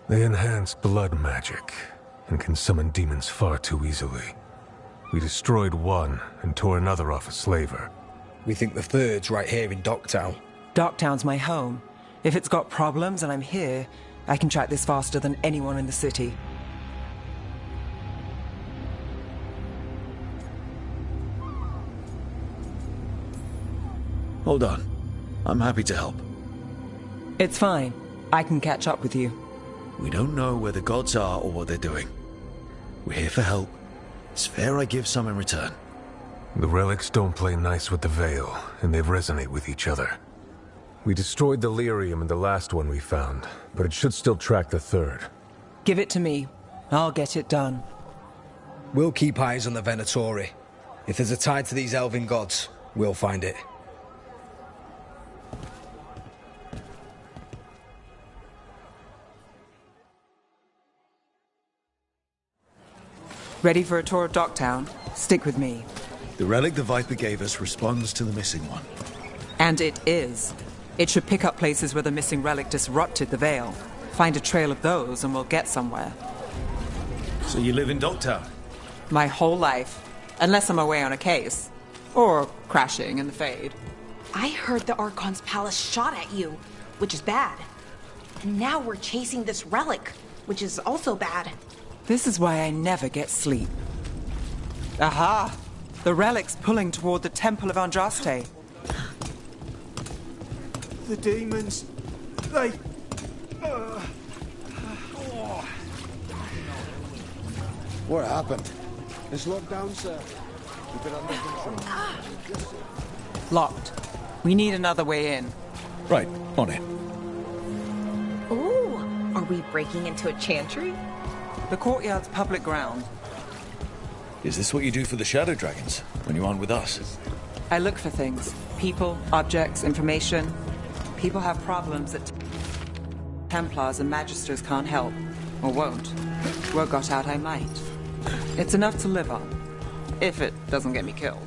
They enhance blood magic and can summon demons far too easily. We destroyed one and tore another off a slaver. We think the third's right here in Docktown. Docktown's my home. If it's got problems and I'm here, I can track this faster than anyone in the city. Hold on. I'm happy to help. It's fine. I can catch up with you. We don't know where the gods are or what they're doing. We're here for help. It's fair I give some in return. The relics don't play nice with the Veil, and they resonate with each other. We destroyed the lyrium in the last one we found, but it should still track the third. Give it to me. I'll get it done. We'll keep eyes on the Venatori. If there's a tie to these elven gods, we'll find it. Ready for a tour of Docktown? Stick with me. The relic the Viper gave us responds to the missing one. And it is. It should pick up places where the missing relic disrupted the Veil. Find a trail of those and we'll get somewhere. So you live in Docktown? My whole life. Unless I'm away on a case. Or crashing in the Fade. I heard the Archon's palace shot at you, which is bad. And now we're chasing this relic, which is also bad. This is why I never get sleep. Aha! The relic's pulling toward the Temple of Andraste. The demons, they... What happened? It's locked down, sir. Keep it under control. Locked. We need another way in. Right, on it. Ooh, are we breaking into a chantry? The courtyard's public ground. Is this what you do for the Shadow Dragons, when you aren't with us? I look for things. People, objects, information. People have problems that Templars and Magisters can't help. Or won't. Word got out I might. It's enough to live on. If it doesn't get me killed.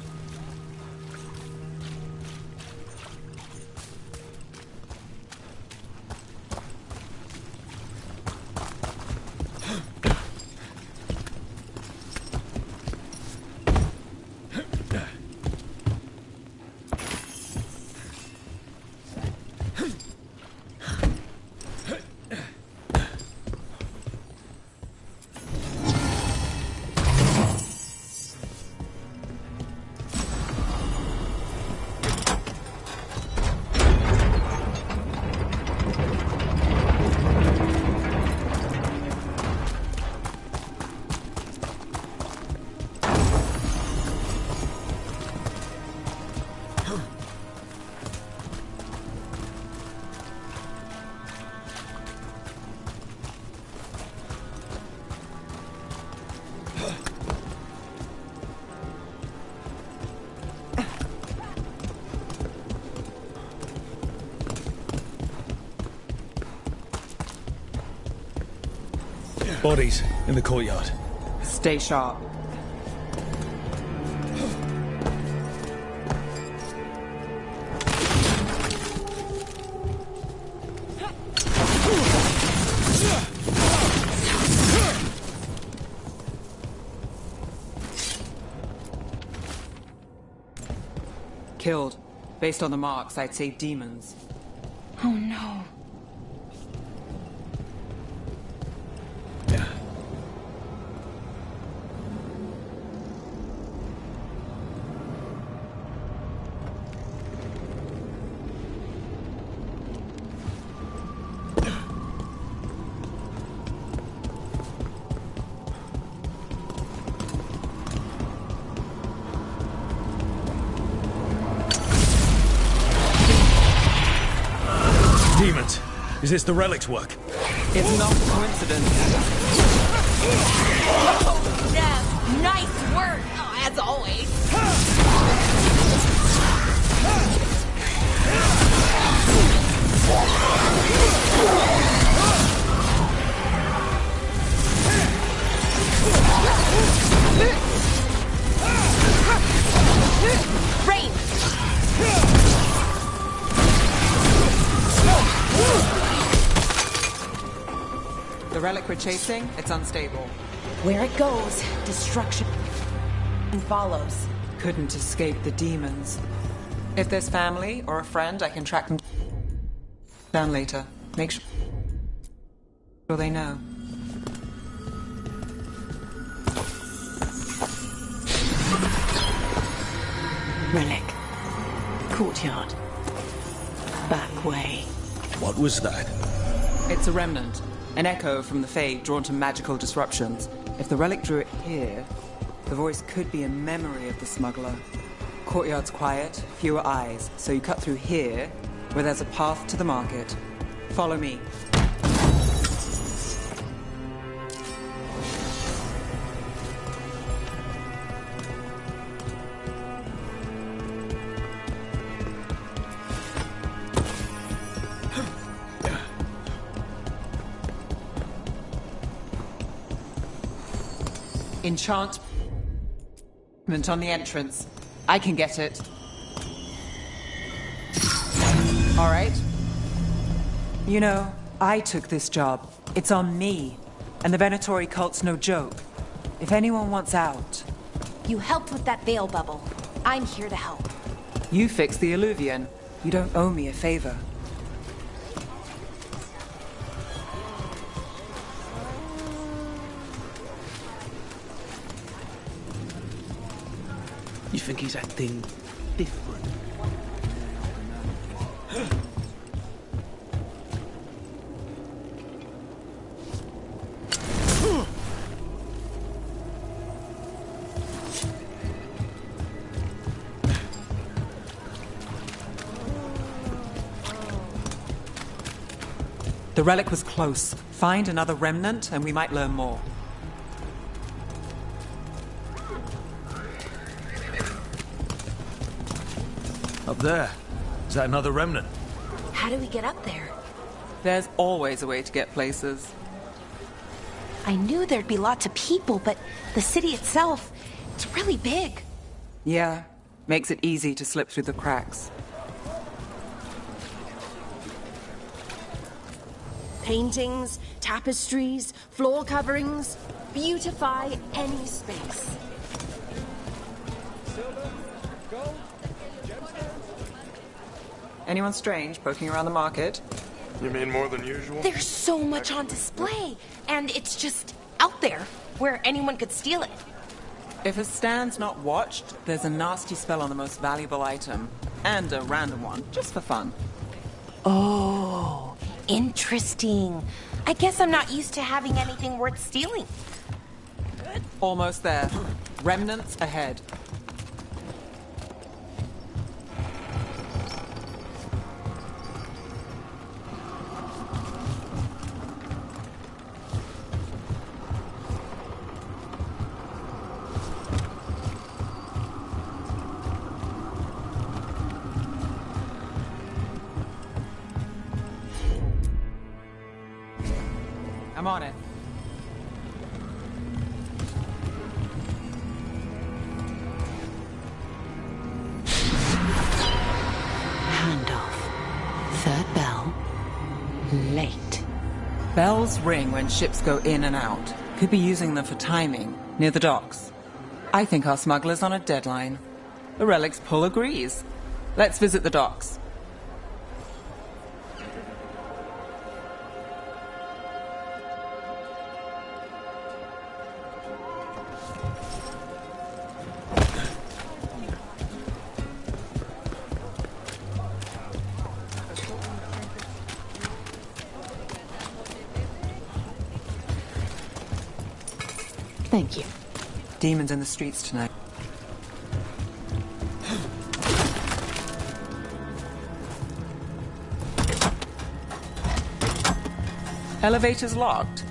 Bodies in the courtyard. Stay sharp. Killed. Based on the marks, I'd say demons. Oh no. Demons! Is this the relic's work? It's not a coincidence. Oh, Nev, nice work, as always. Rain! The relic we're chasing, it's unstable. Where it goes, destruction follows. Couldn't escape the demons. If there's family or a friend, I can track them down later. Make sure they know. Relic. Courtyard. Back way. What was that? It's a remnant. An echo from the Fae drawn to magical disruptions. If the relic drew it here, the voice could be a memory of the smuggler. Courtyard's quiet, fewer eyes, so you cut through here, where there's a path to the market. Follow me. Enchantment on the entrance. I can get it. All right. You know, I took this job. It's on me. And the Venatori cult's no joke. If anyone wants out... You helped with that veil bubble. I'm here to help. You fix the Illuvian. You don't owe me a favor. You think he's acting different? The relic was close. Find another remnant and we might learn more. Up there. Is that another remnant? How do we get up there? There's always a way to get places. I knew there'd be lots of people, but the city itself, it's really big. Yeah, makes it easy to slip through the cracks. Paintings, tapestries, floor coverings, beautify any space. Anyone strange poking around the market? You mean more than usual? There's so much on display, and it's just out there, where anyone could steal it. If a stand's not watched, there's a nasty spell on the most valuable item. And a random one, just for fun. Oh, interesting. I guess I'm not used to having anything worth stealing. Almost there. Remnants ahead. I'm on it. Handoff. Third bell. Late. Bells ring when ships go in and out. Could be using them for timing, near the docks. I think our smuggler's on a deadline. The Relic's pull agrees. Let's visit the docks. Thank you. Demons in the streets tonight. Elevator's locked.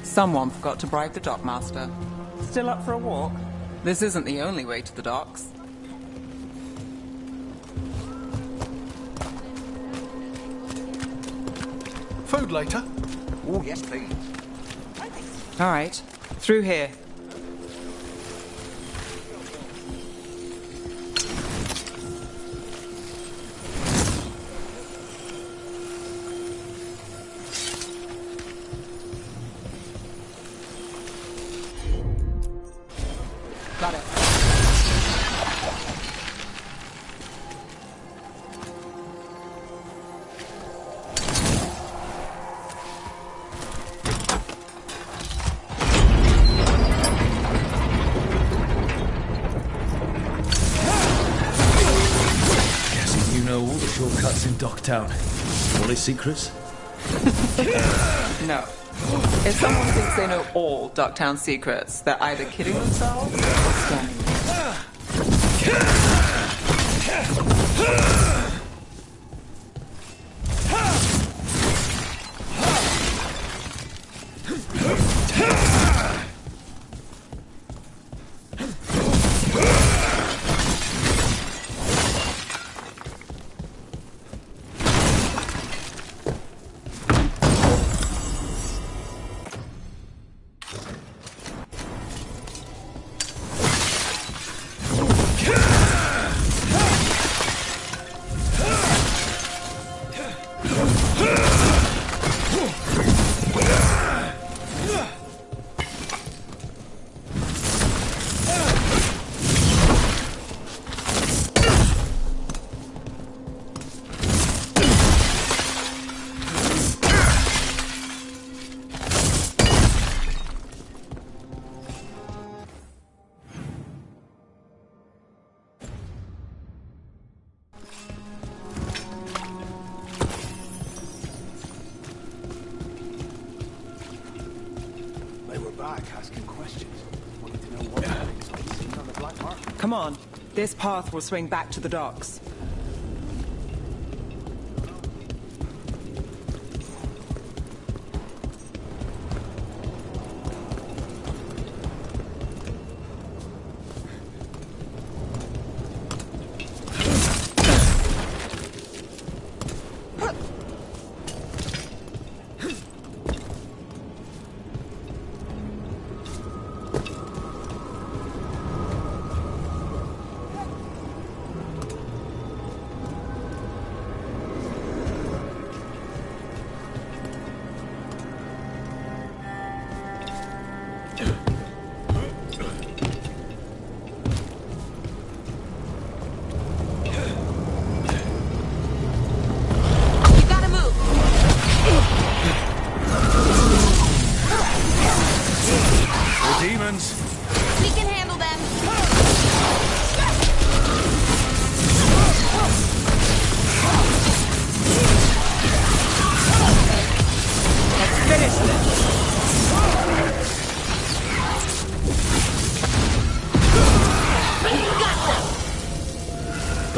Someone forgot to bribe the dockmaster. Still up for a walk? This isn't the only way to the docks. Food later? Oh, yes, please. All right, through here. Got it. Guessing you know all the shortcuts in Docktown. All his secrets? No. If someone thinks they know all Ducktown secrets, they're either kidding themselves or scamming Come on. This path will swing back to the docks.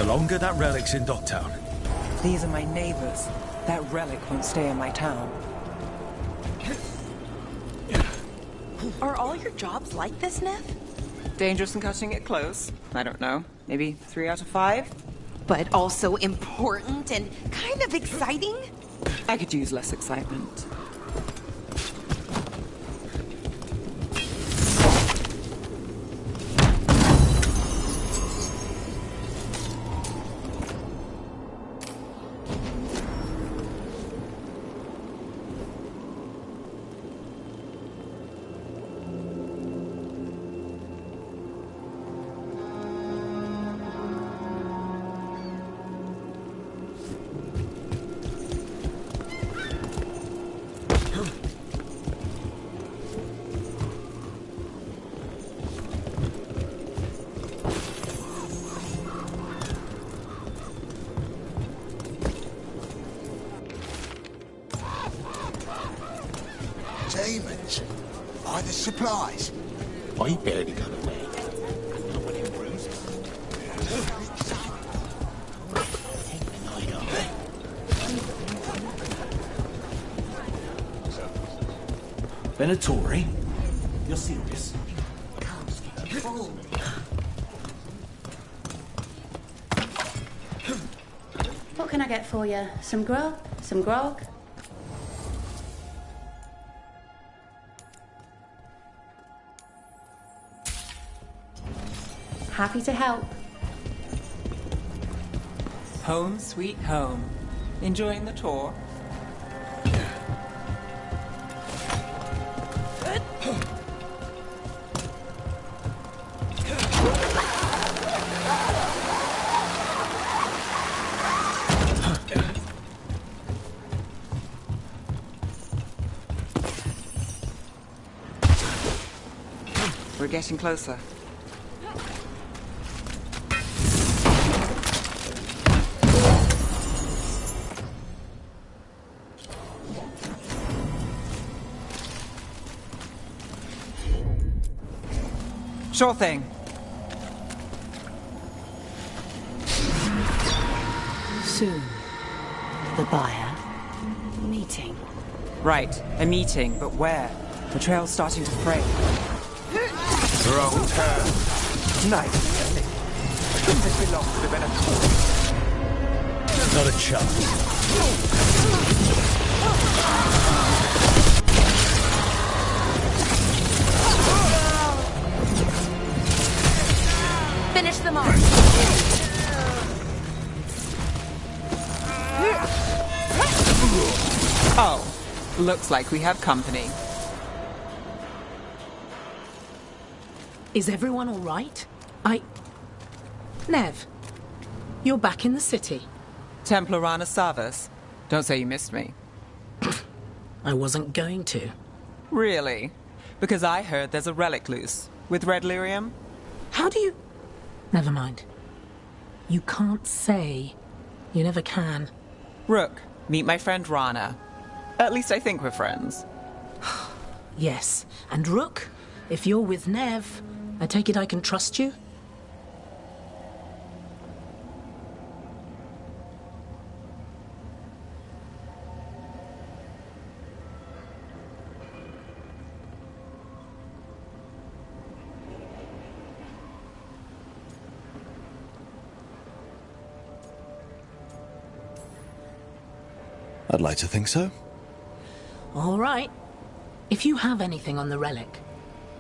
Longer that relic's in Docktown. These are my neighbors. That relic won't stay in my town. Are all your jobs like this, Neff? Dangerous and cutting it close. I don't know. Maybe 3 out of 5? But also important and kind of exciting? I could use less excitement. Demons? Buy the supplies. I barely got away. No one improves. Take the night off. Venatori? You're serious? What can I get for you? Some grub? Some grog? Happy to help. Home sweet home. Enjoying the tour? We're getting closer. Sure thing. Soon, the buyer meeting. Right, a meeting, but where? The trail's starting to fray. Wrong turn. Nice. Shouldn't this belong to the Venator? Not a chance. Finish them off. Oh, looks like we have company. Is everyone all right? Nev, you're back in the city. Templar Rana Savas. Don't say you missed me. I wasn't going to. Really? Because I heard there's a relic loose. With red lyrium? How do you... Never mind. You can't say. You never can. Rook, meet my friend Rana. At least I think we're friends. Yes, and Rook, if you're with Nev, I take it I can trust you? I'd like to think so. All right. If you have anything on the relic.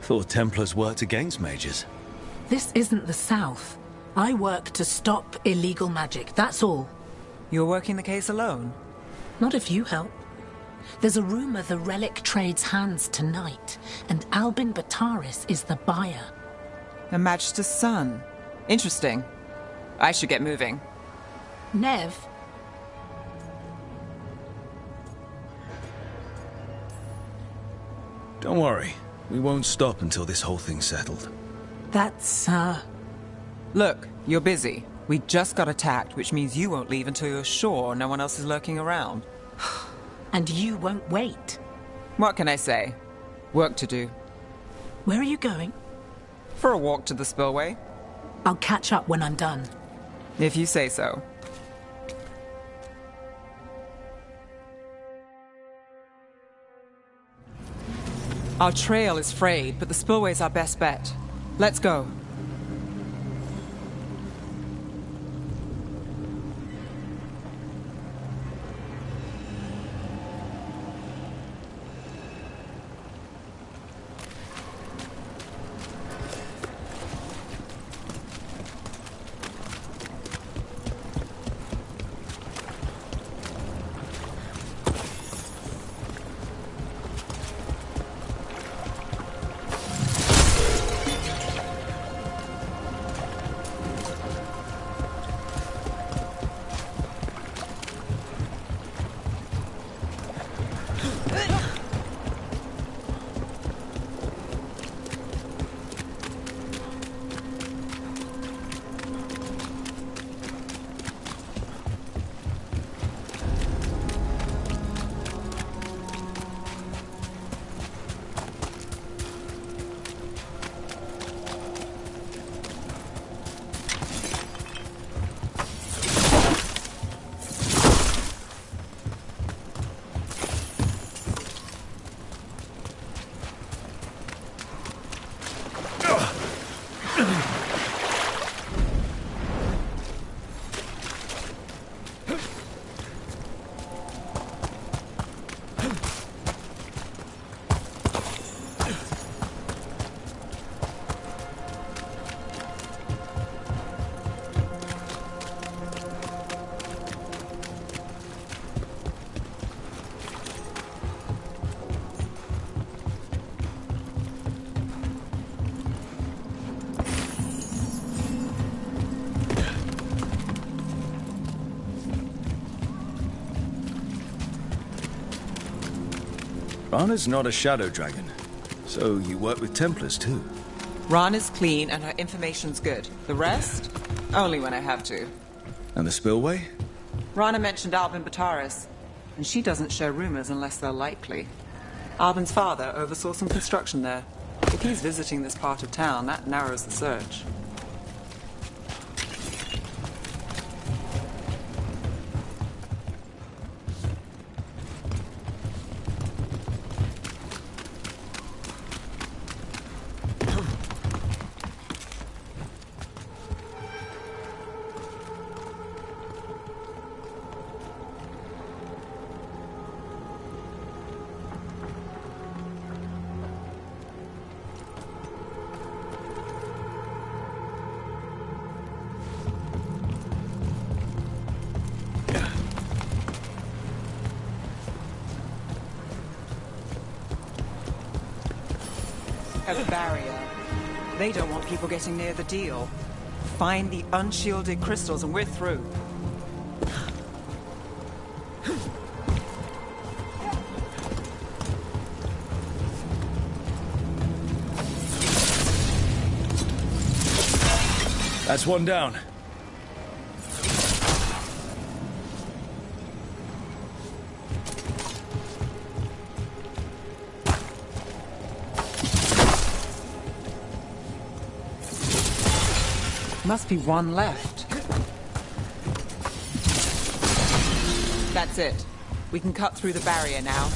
Thought Templars worked against mages. This isn't the South. I work to stop illegal magic, that's all. You're working the case alone? Not if you help. There's a rumor the relic trades hands tonight, and Albin Bataris is the buyer. A Magister's son. Interesting. I should get moving. Nev? Don't worry. We won't stop until this whole thing's settled. That's, Look, you're busy. We just got attacked, which means you won't leave until you're sure no one else is lurking around. And you won't wait. What can I say? Work to do. Where are you going? For a walk to the spillway. I'll catch up when I'm done. If you say so. Our trail is frayed, but the spillway's our best bet. Let's go. Rana's not a shadow dragon, so you work with Templars too. Ran is clean and her information's good. The rest? Only when I have to. And the spillway? Rana mentioned Albin Bataris, and she doesn't share rumors unless they're likely. Albin's father oversaw some construction there. If he's visiting this part of town, that narrows the search. A barrier. They don't want people getting near the deal. Find the unshielded crystals and we're through. That's one down. Must be one left. That's it. We can cut through the barrier now.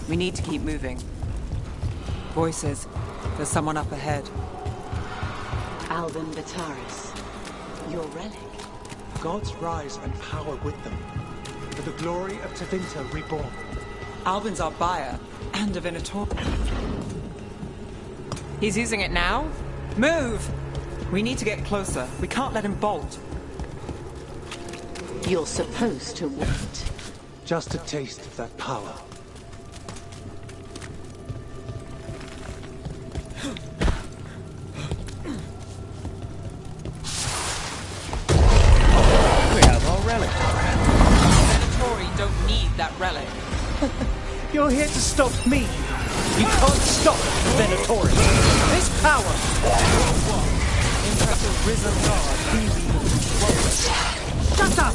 We need to keep moving. Voices. There's someone up ahead. Albin Bataris. Your relic. Gods rise and power with them. For the glory of Tevinter reborn. Albin's our buyer, and a Venator. He's using it now? Move! We need to get closer. We can't let him bolt. You're supposed to wait. Just a taste of that power. We have our relic. Venatori don't need that relic. You're here to stop me. You can't stop Venatori. This power. Impress a risen god. Shut up!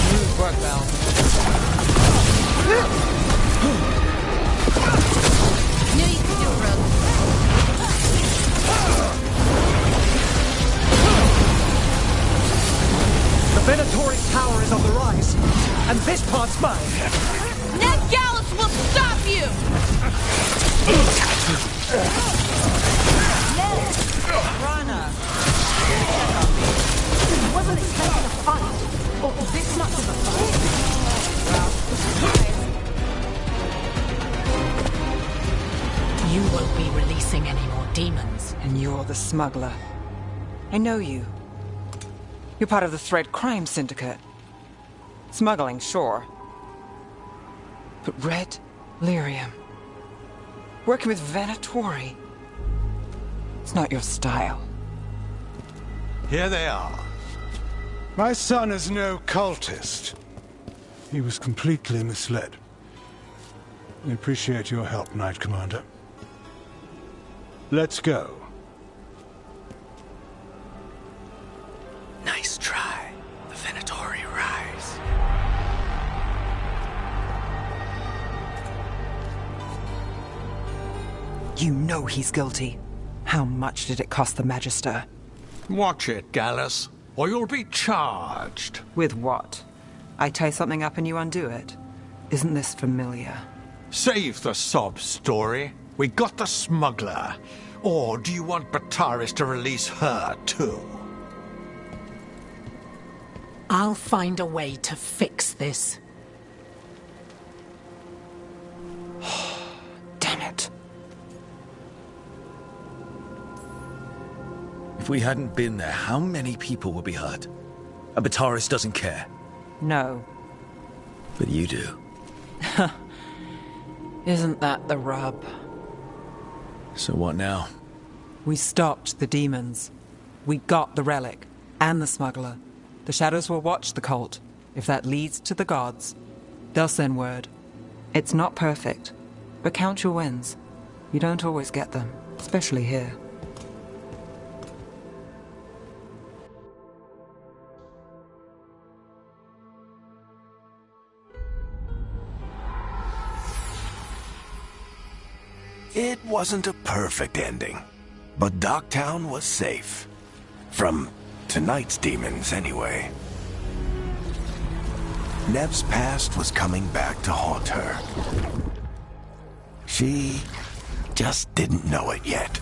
Smooth work, Val. Knew you could do it, Rogue. The Venatori tower is on the rise, and this part's mine. Ned Gallus will stop you! Rana! Wasn't expecting a fight. Or this much of a fight. You won't be releasing any more demons. And you're the smuggler. I know you. You're part of the Thread Crime Syndicate. Smuggling, sure. But Red Lyrium. Working with Venatori. It's not your style. Here they are. My son is no cultist. He was completely misled. I appreciate your help, Knight Commander. Let's go. Nice try. The Venatori rise. You know he's guilty. How much did it cost the Magister? Watch it, Gallus, or you'll be charged. With what? I tie something up and you undo it. Isn't this familiar? Save the sob story. We got the smuggler. Or do you want Bataris to release her, too? I'll find a way to fix this. Damn it. If we hadn't been there, how many people would be hurt? And Bataris doesn't care. No. But you do. Isn't that the rub? So what now? We stopped the demons. We got the relic. And the smuggler. The Shadows will watch the cult. If that leads to the gods, they'll send word. It's not perfect, but count your wins. You don't always get them, especially here. It wasn't a perfect ending, but Docktown was safe. From tonight's demons, anyway. Nev's past was coming back to haunt her. She just didn't know it yet.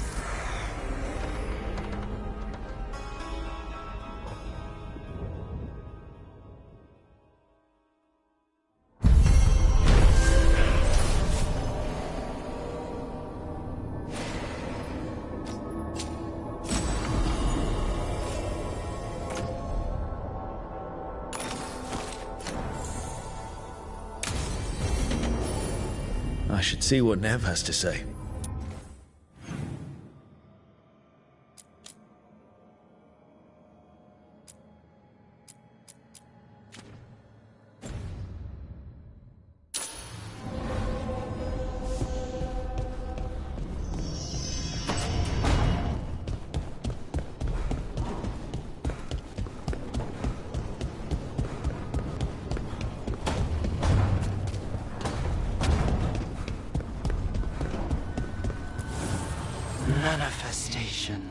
I should see what Nev has to say. Manifestation.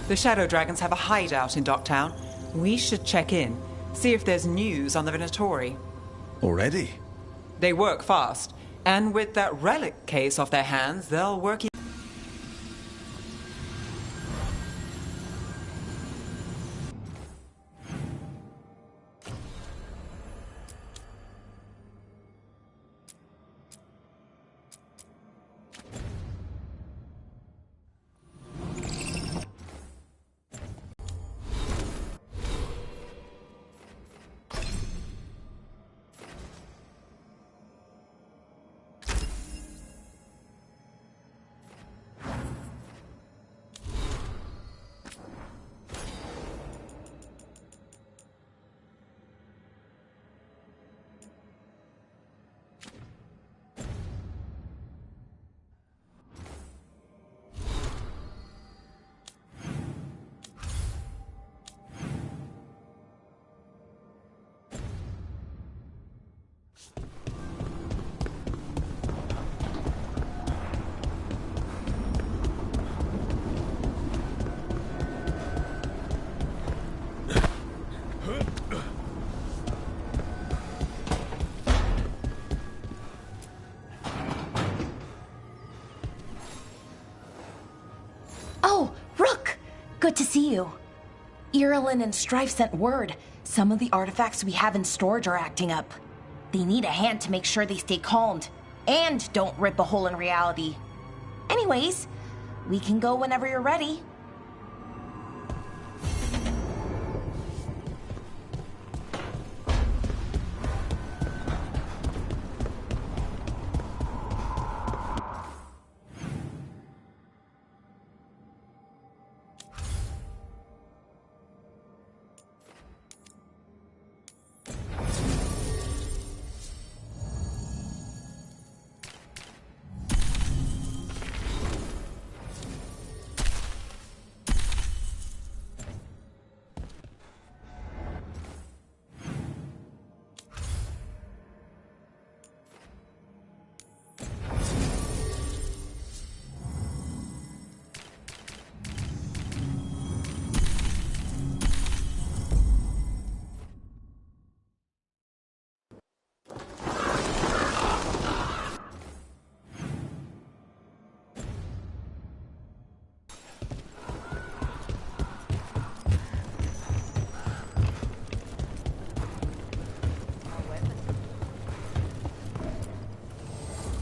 The Shadow Dragons have a hideout in Docktown. We should check in, see if there's news on the Venatori. Already? They work fast, and with that relic case off their hands, they'll work. Good to see you. Irulan and Strife sent word. Some of the artifacts we have in storage are acting up. They need a hand to make sure they stay calmed. And don't rip a hole in reality. Anyways, we can go whenever you're ready.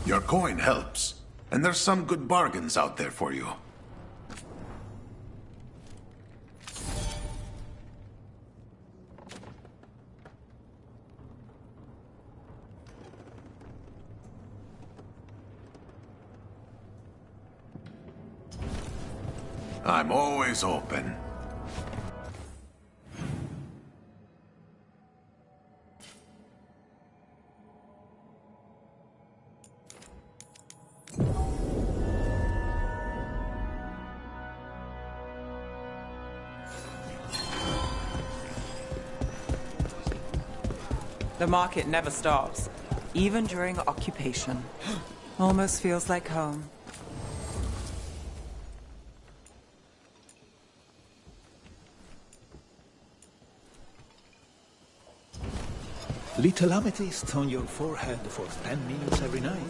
Your coin helps, and there's some good bargains out there for you. I'm always open. The market never stops, even during occupation. Almost feels like home. Little amethyst on your forehead for 10 minutes every night.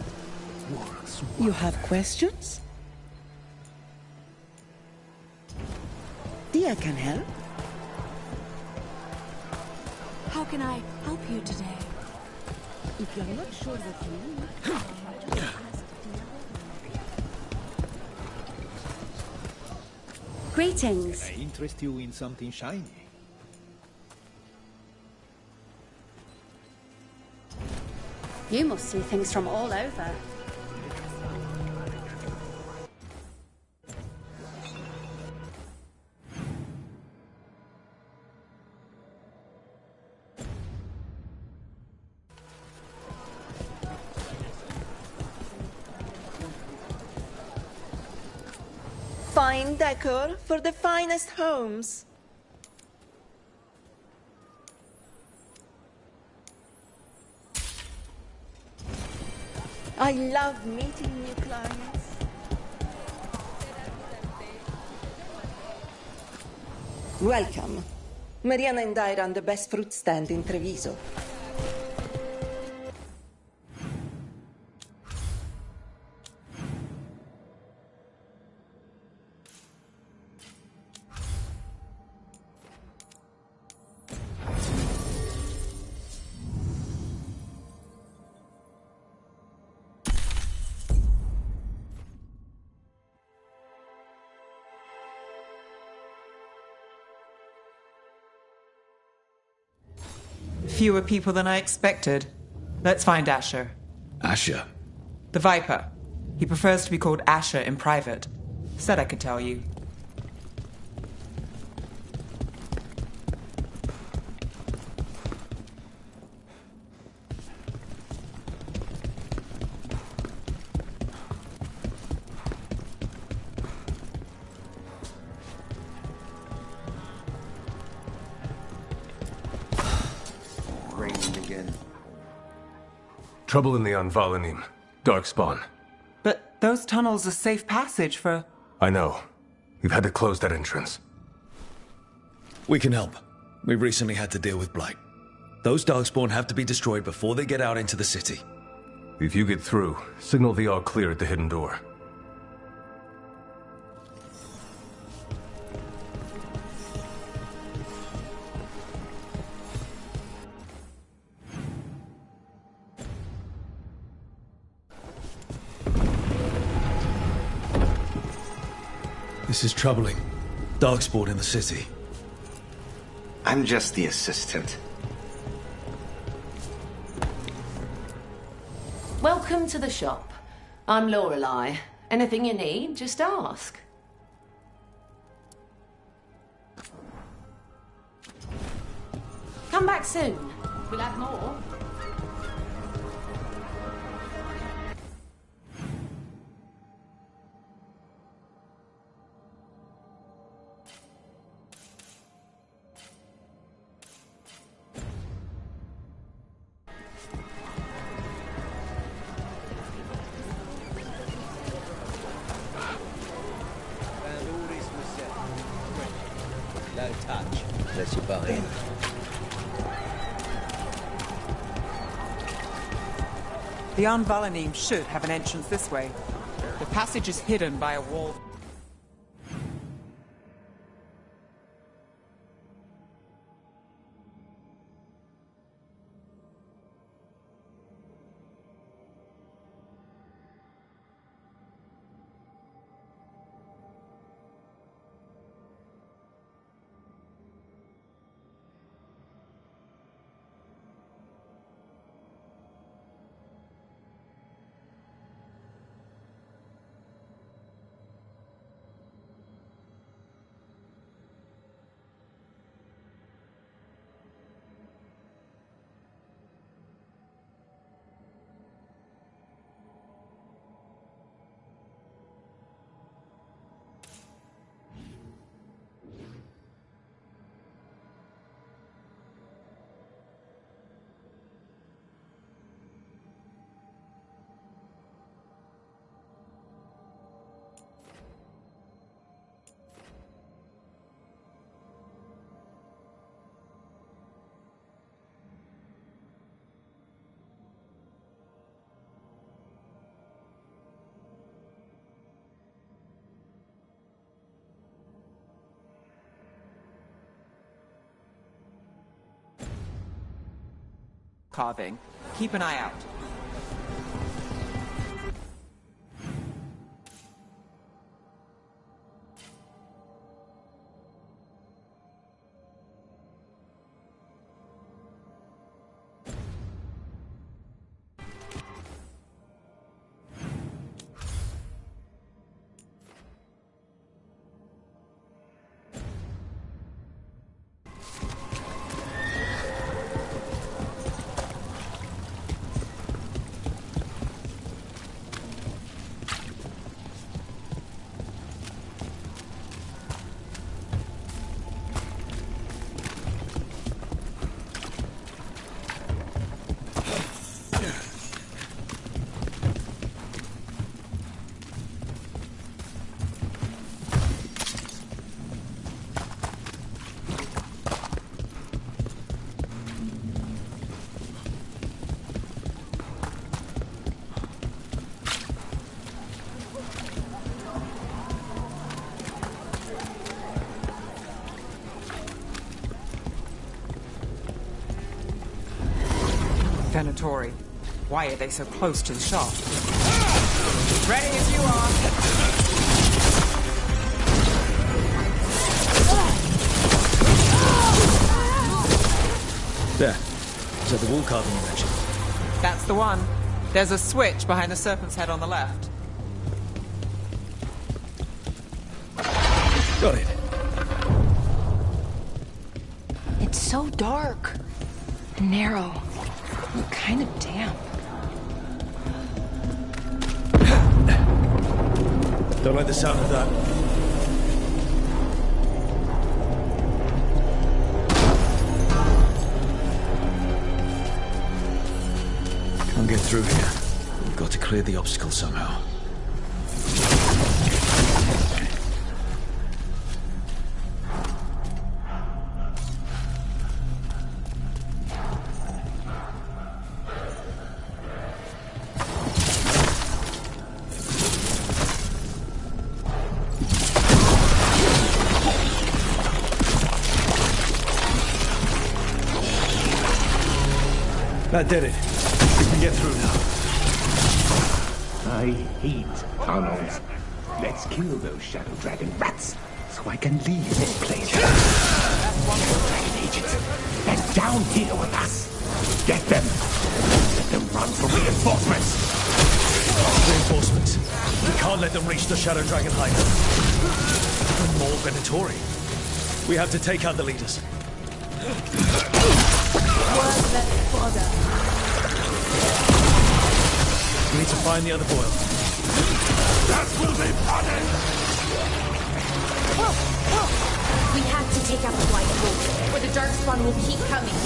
Works. You have questions? Dia can help. How can I help you today? If you're not sure what you need... Greetings. I interest you in something shiny. You must see things from all over. Fine decor for the finest homes. I love meeting new clients. Welcome. Mariana and I run the best fruit stand in Treviso. Fewer people than I expected. Let's find Asher. Asher? The Viper. He prefers to be called Asher in private. Said I could tell you. Trouble in the Anvalanim. Darkspawn. But those tunnels are safe passage for... I know. We've had to close that entrance. We can help. We recently had to deal with Blight. Those Darkspawn have to be destroyed before they get out into the city. If you get through, signal the all clear at the hidden door. This is troubling. Darkspawn in the city. I'm just the assistant. Welcome to the shop. I'm Lorelei. Anything you need, just ask. Come back soon. We'll have more. The Anvalanim should have an entrance this way. The passage is hidden by a wall. carving. Keep an eye out. Venatori. Why are they so close to the shop? Ready as you are! There. Is that the wall carving you mentioned? That's the one. There's a switch behind the serpent's head on the left. Got it. It's so dark. Narrow. And kind of damp. Don't like the sound of that. Can't get through here. We've got to clear the obstacle somehow. That did it. We can get through now. I hate tunnels. Let's kill those Shadow Dragon rats, so I can leave this place. Dragon agents, they're down here with us. Get them. Let them run for reinforcements. Reinforcements. We can't let them reach the Shadow Dragon hideout. And more Venatori. We have to take out the leaders. We need to find the other boil. That will be punished! We have to take out the Blight Wolf, or the Darkspawn will keep coming.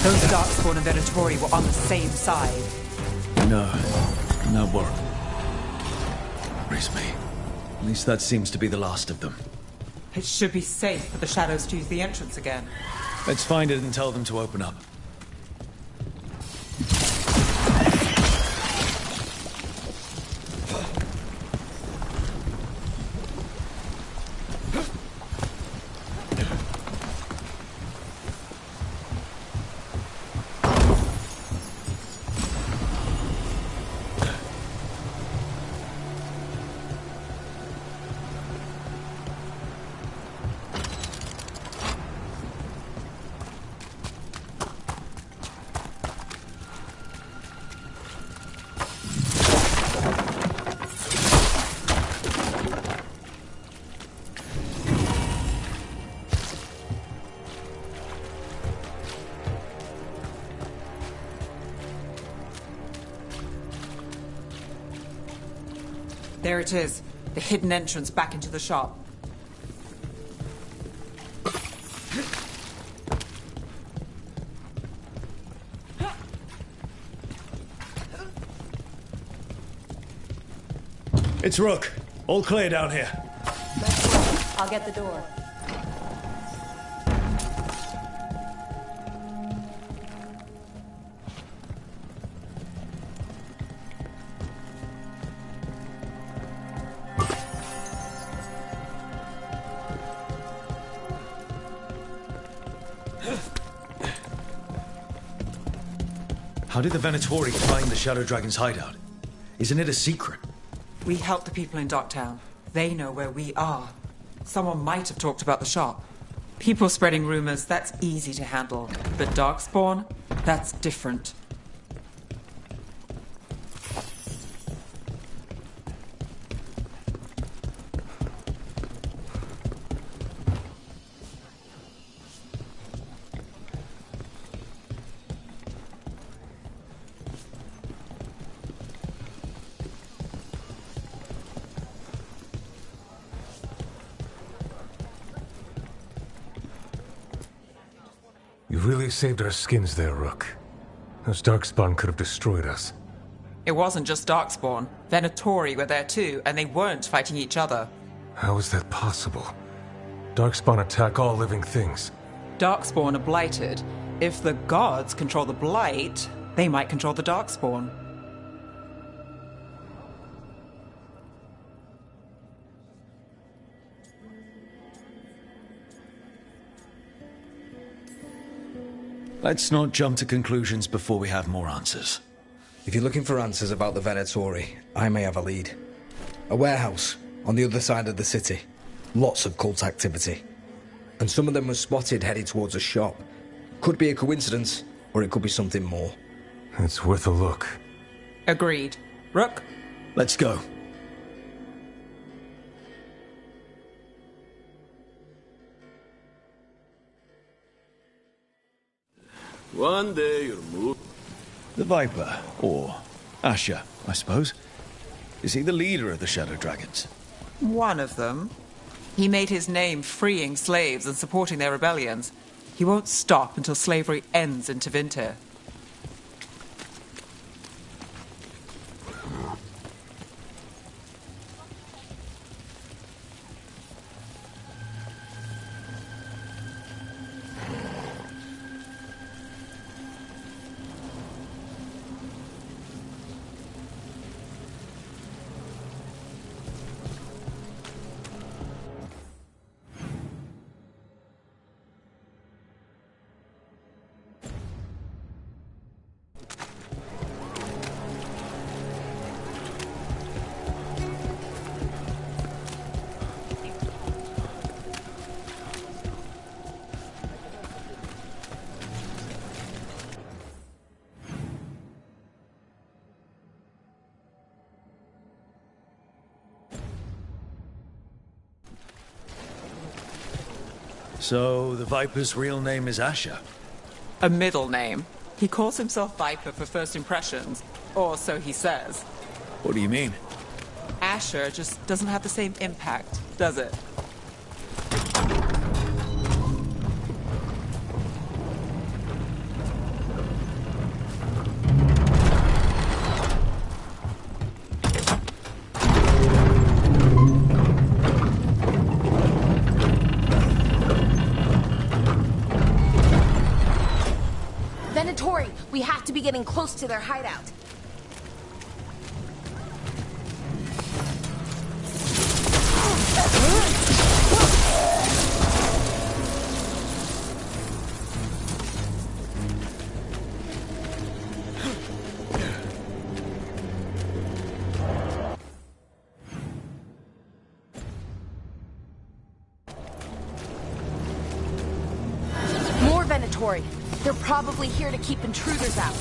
Those Darkspawn and Venatori were on the same side. No, that won't. Worries me. At least that seems to be the last of them. It should be safe for the Shadows to use the entrance again. Let's find it and tell them to open up. There it is, the hidden entrance back into the shop. It's Rook. All clear down here. I'll get the door. How did the Venatori find the Shadow Dragon's hideout? Isn't it a secret? We help the people in Docktown. They know where we are. Someone might have talked about the shop. People spreading rumors, that's easy to handle. But Darkspawn, that's different. You really saved our skins there, Rook. Those Darkspawn could have destroyed us. It wasn't just Darkspawn. Venatori were there too, and they weren't fighting each other. How is that possible? Darkspawn attack all living things. Darkspawn are blighted. If the gods control the blight, they might control the Darkspawn. Let's not jump to conclusions before we have more answers. If you're looking for answers about the Venatori, I may have a lead. A warehouse on the other side of the city. Lots of cult activity. And some of them were spotted headed towards a shop. Could be a coincidence, or it could be something more. It's worth a look. Agreed. Rook? Let's go. One day you'll move. The Viper, or Asher, I suppose. Is he the leader of the Shadow Dragons? One of them. He made his name freeing slaves and supporting their rebellions. He won't stop until slavery ends in Tevinter. So, the Viper's real name is Asher? A middle name. He calls himself Viper for first impressions, or so he says. What do you mean? Asher just doesn't have the same impact, does it? Venatori, we have to be getting close to their hideout. More Venatori. They're probably here to keep intruders out.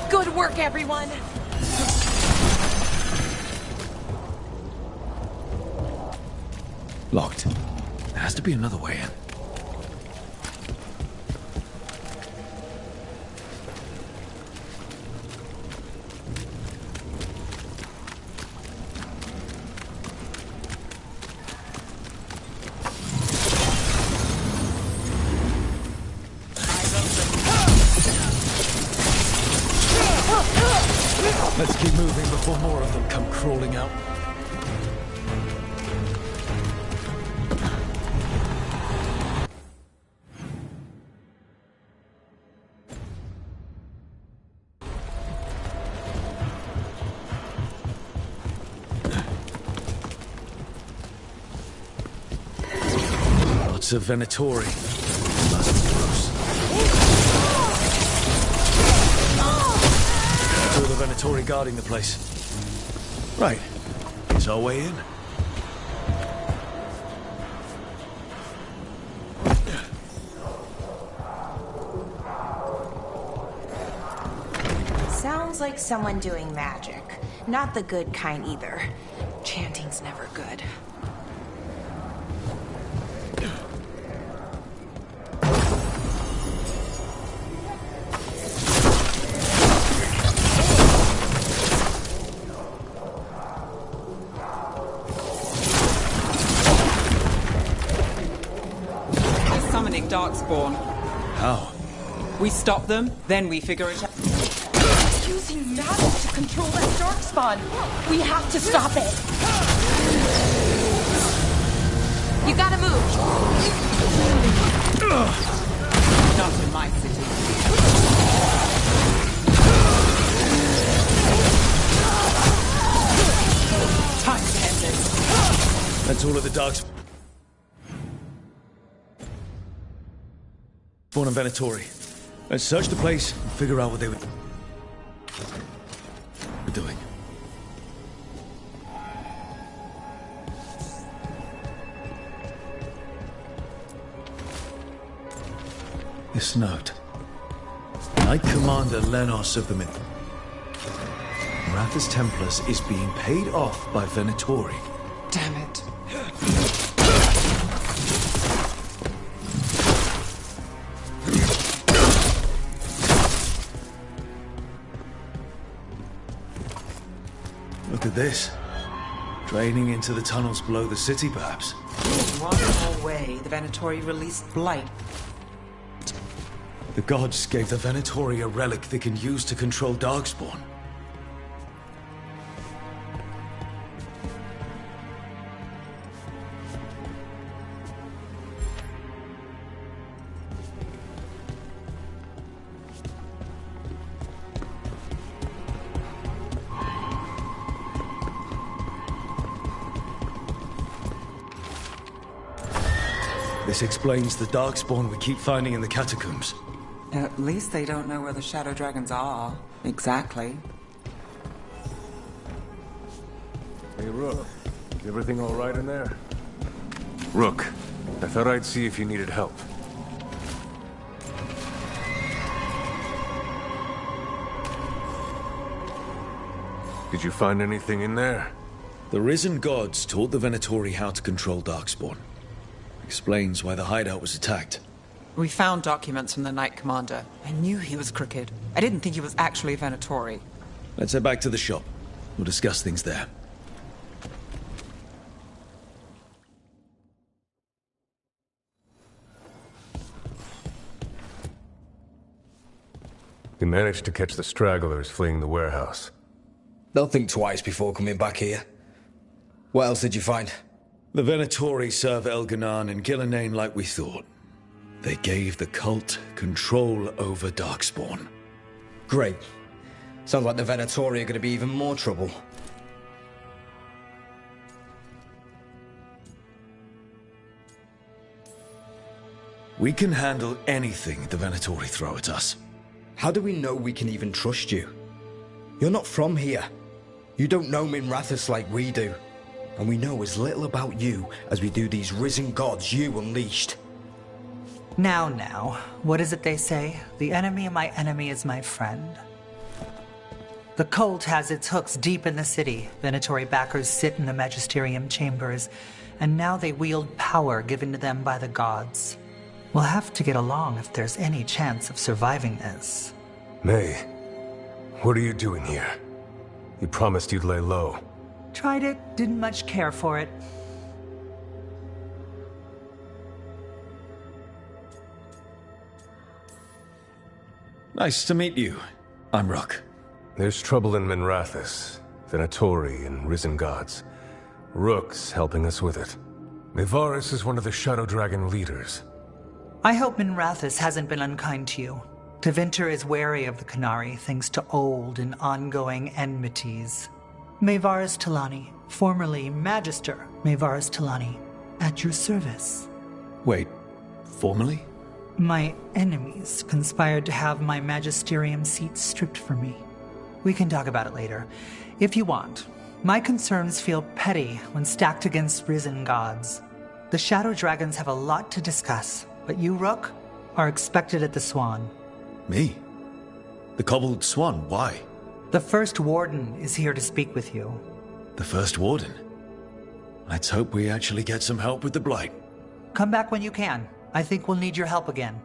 Good work, everyone! Locked. There has to be another way in. Let's keep moving before more of them come crawling out. Lots of Venatori. Must be close. Two of the Venatori guarding the place. Right. It's our way in. Sounds like someone doing magic. Not the good kind either. Chanting's never good. Darkspawn. How? We stop them, then we figure it out. Using magic to control that darkspawn. We have to stop it. You gotta move. Not in my city. Time to end this. That's all of the Darkspawn and Venatori. Let's search the place and figure out what they were doing. This note. Knight Commander Lenos of the Myth. Rathus Templars is being paid off by Venatori. Damn it. Look at this. Draining into the tunnels below the city, perhaps. One more way, the Venatori released Blight. The gods gave the Venatori a relic they can use to control Darkspawn. This explains the Darkspawn we keep finding in the catacombs. At least they don't know where the Shadow Dragons are. Exactly. Hey, Rook. Is everything all right in there? Rook. I thought I'd see if you needed help. Did you find anything in there? The risen gods taught the Venatori how to control Darkspawn. Explains why the hideout was attacked. We found documents from the Knight Commander. I knew he was crooked. I didn't think he was actually a Venatori. Let's head back to the shop. We'll discuss things there. We managed to catch the stragglers fleeing the warehouse. They'll think twice before coming back here. What else did you find? The Venatori serve Elganan and Gillenane like we thought. They gave the cult control over Darkspawn. Great. Sounds like the Venatori are going to be even more trouble. We can handle anything the Venatori throw at us. How do we know we can even trust you? You're not from here. You don't know Minrathous like we do. And we know as little about you as we do these risen gods you unleashed. Now, what is it they say? The enemy of my enemy is my friend. The cult has its hooks deep in the city. Venatori backers sit in the magisterium chambers, and now they wield power given to them by the gods. We'll have to get along if there's any chance of surviving this. May, what are you doing here? You promised you'd lay low. Tried it, didn't much care for it. Nice to meet you. I'm Rook. There's trouble in Minrathous, Venatori, and Risen Gods. Rook's helping us with it. Mevaris is one of the Shadow Dragon leaders. I hope Minrathous hasn't been unkind to you. Tevinter is wary of the Qunari, thanks to old and ongoing enmities. Mevaris Talani, formerly Magister Mevaris Talani, at your service. Wait, formally? My enemies conspired to have my magisterium seat stripped from me. We can talk about it later, if you want. My concerns feel petty when stacked against Risen Gods. The Shadow Dragons have a lot to discuss, but you, Rook, are expected at the Swan. Me? The Cobbled Swan, why? The First Warden is here to speak with you. The First Warden? Let's hope we actually get some help with the Blight. Come back when you can. I think we'll need your help again.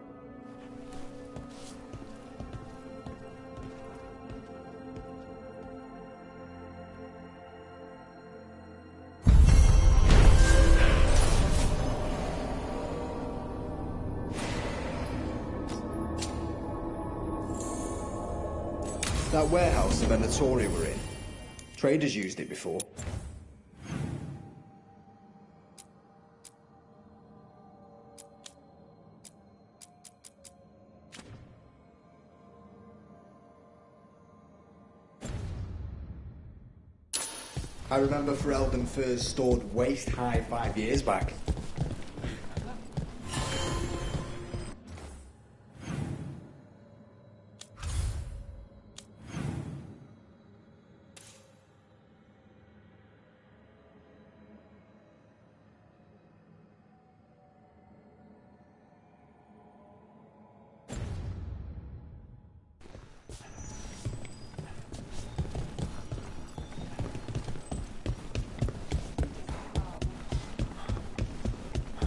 That warehouse the Venatori were in. Traders used it before. I remember Ferelden furs stored waist-high 5 years back.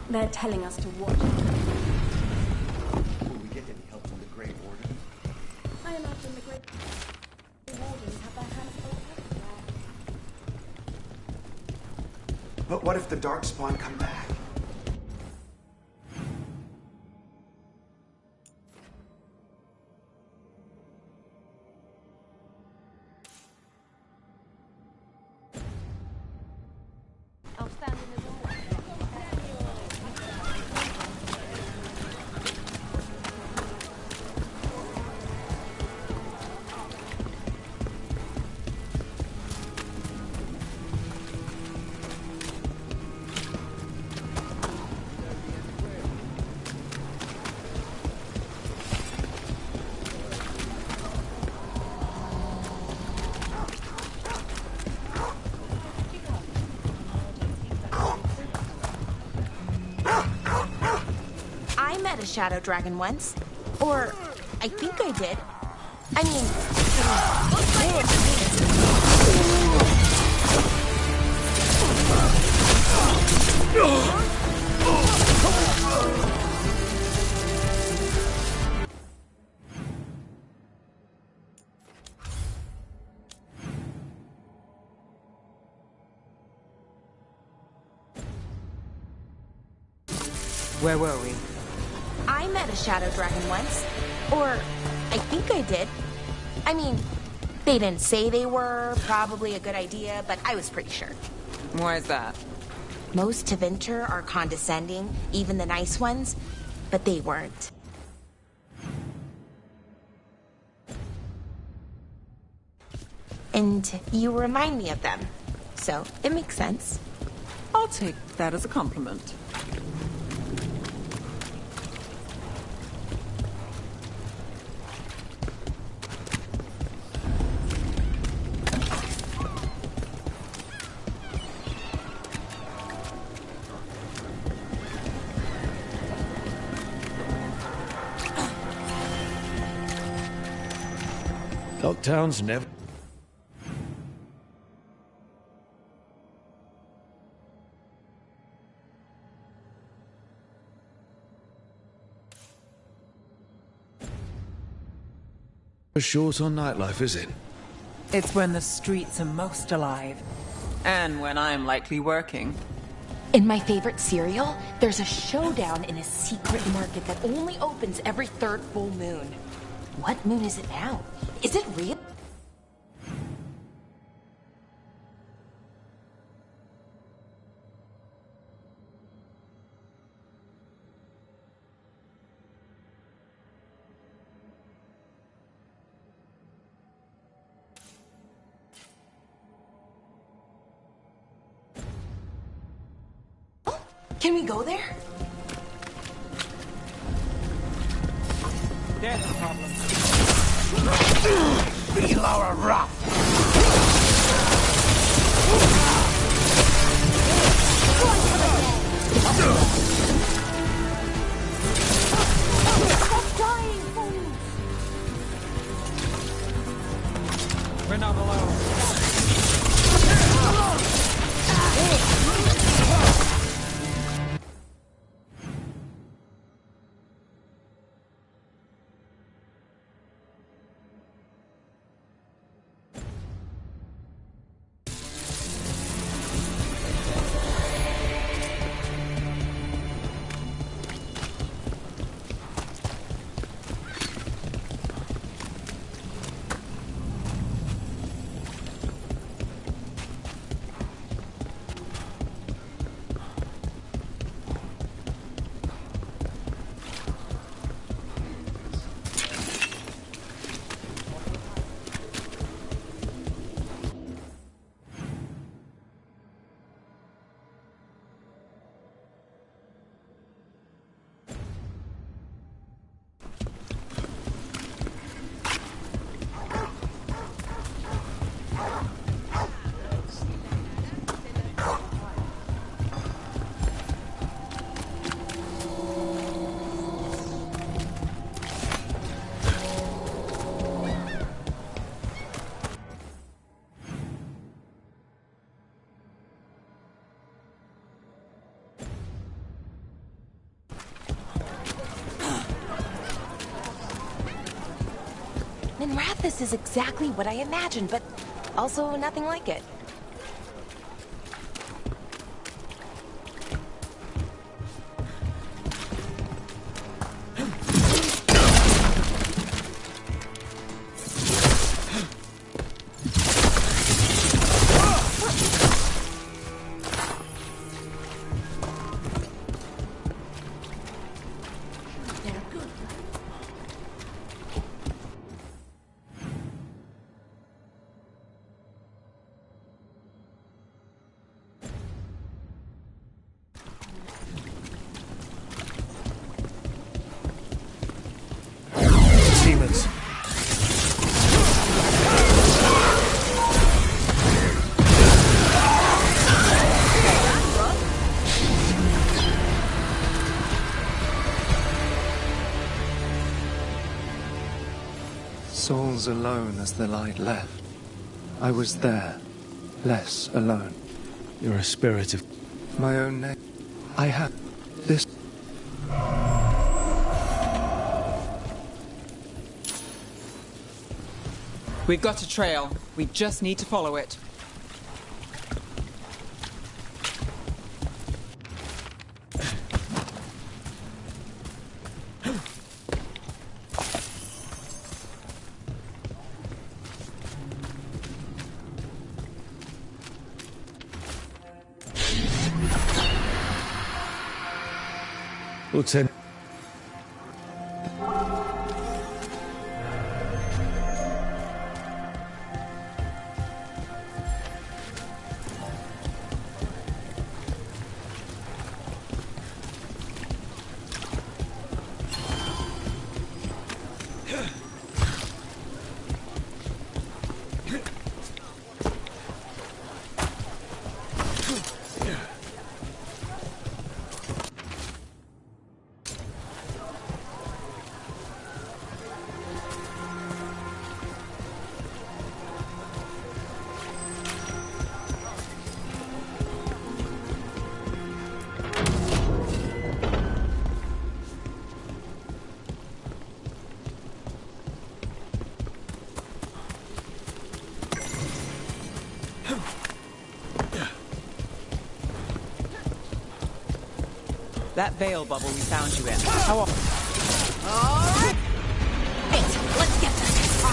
They're telling us to watch. Will we get any help from the Grey Warden? I imagine the Grey Wardens have their hands full everywhere. But what if the Darkspawn come back? I'll stand in the doorway. A shadow dragon once. Or, I think I did. I mean... Where were we? I met a shadow dragon once. Or, I think I did. I mean, they didn't say they were, probably a good idea, but I was pretty sure. Why is that? Most Tevinter are condescending, even the nice ones, but they weren't. And you remind me of them, so it makes sense. I'll take that as a compliment. Lockdowns never... short on nightlife, is it? It's when the streets are most alive. And when I'm likely working. In my favorite cereal, there's a showdown in a secret market that only opens every third full moon. What moon is it now? Is it real? Can we go there? There's the problem. Be Laura rough! Stop dying, fools! We're not alone. This is exactly what I imagined, but also nothing like it. Souls alone as the light left. I was there, less alone. You're a spirit of my own name. I have this. We've got a trail. We just need to follow it. Lieutenant. That veil bubble we found you in. How often? Alright! Right, let's get this.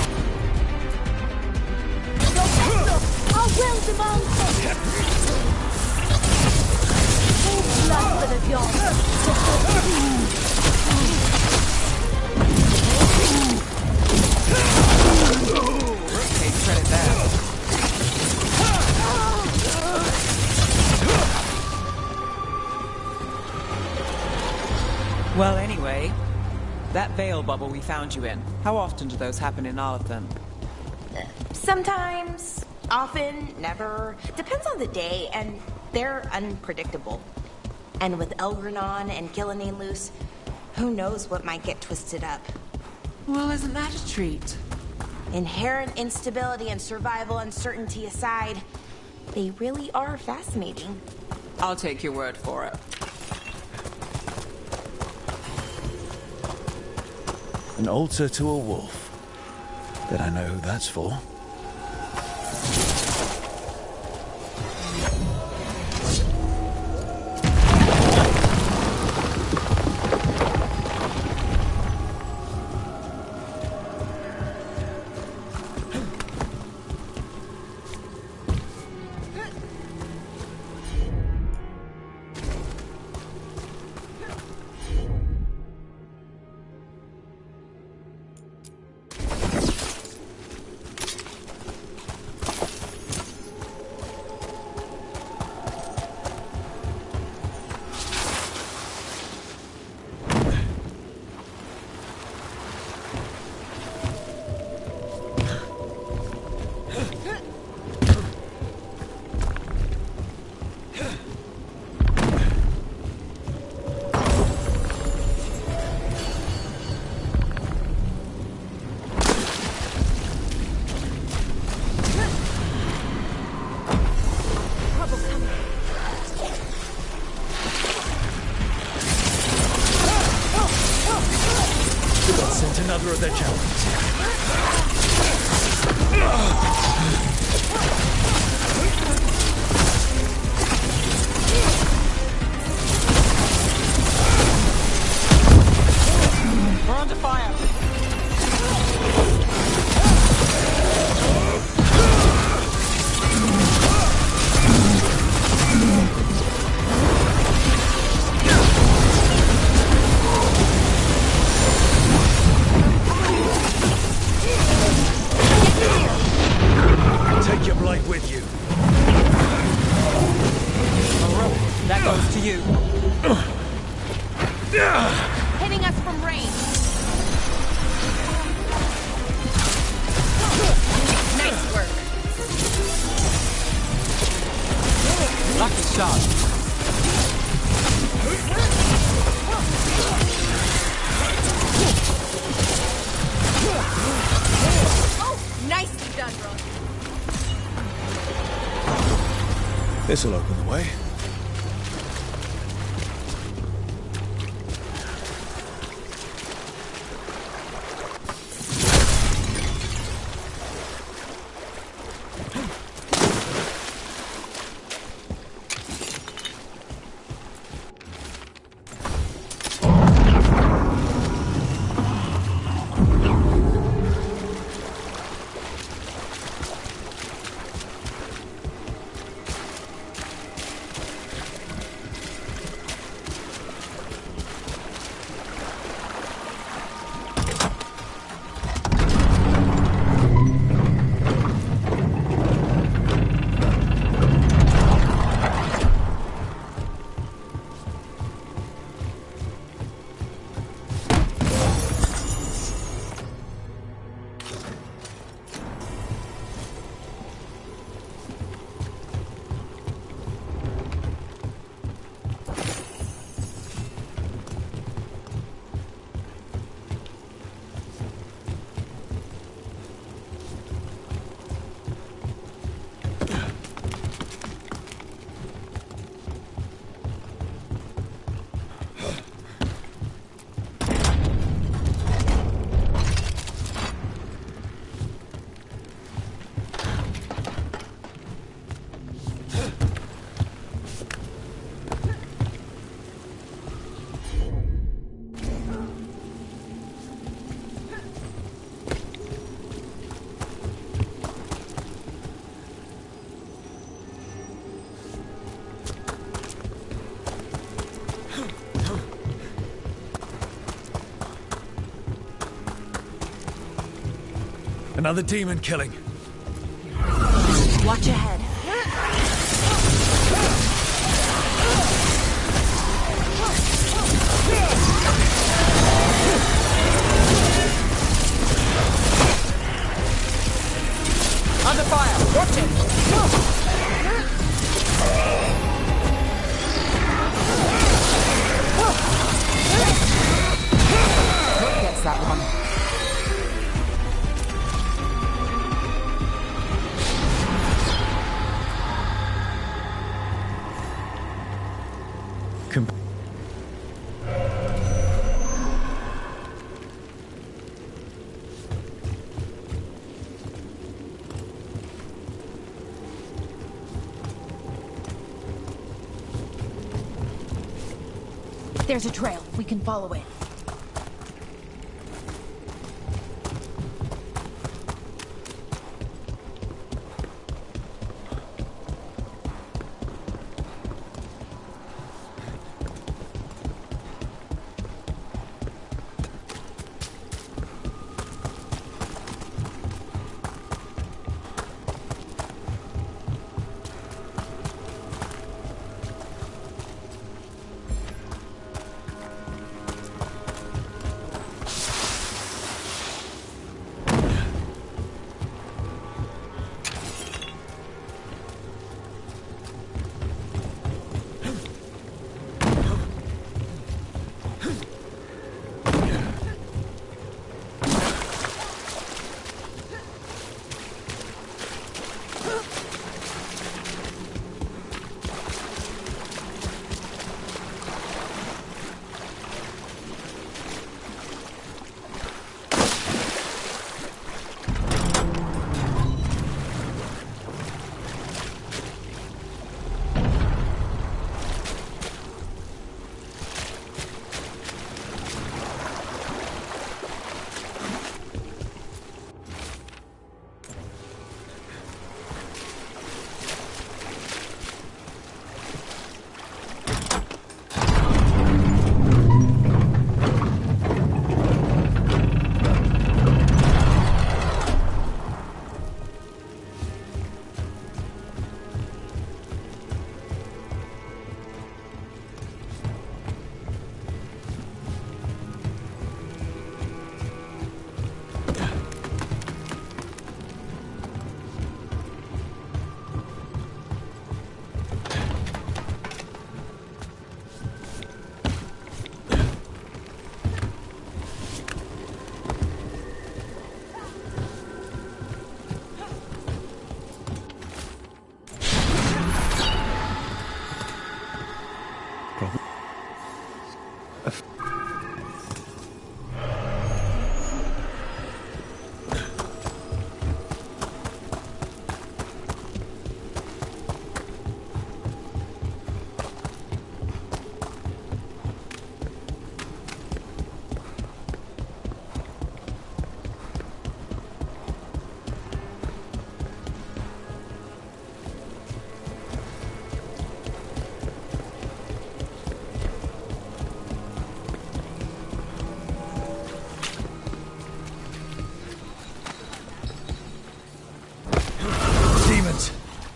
I will demand it! All blood of yours. Take credit there. Well, anyway, that veil bubble we found you in, how often do those happen in Arlathan? Sometimes, often, never. Depends on the day, and they're unpredictable. And with Elgranon and Gillenane loose, who knows what might get twisted up. Well, isn't that a treat? Inherent instability and survival uncertainty aside, they really are fascinating. I'll take your word for it. An altar to a wolf. Bet I know who that's for. Another of their challenges. We're under fire. Take your blade with you. That goes to you. Hitting us from range. Nice work. Lucky shot. Oh, nicely done, bro. This'll open the way. Another demon killing. Watch ahead. There's a trail. We can follow it.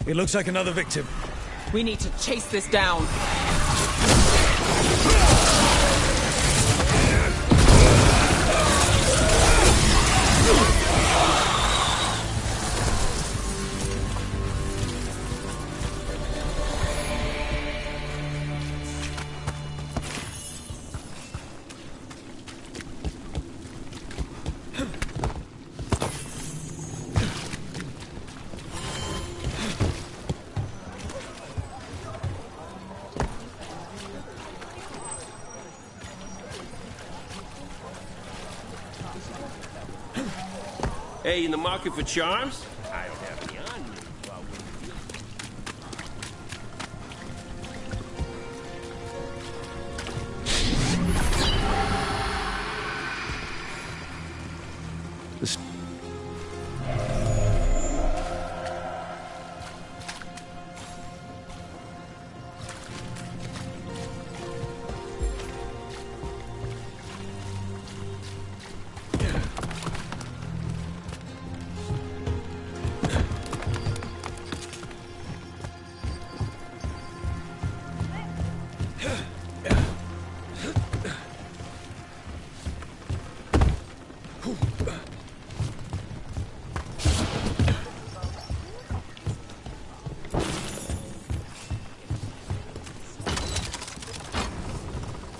It looks like another victim. We need to chase this down. Hey, in the market for charms? I don't have any on me.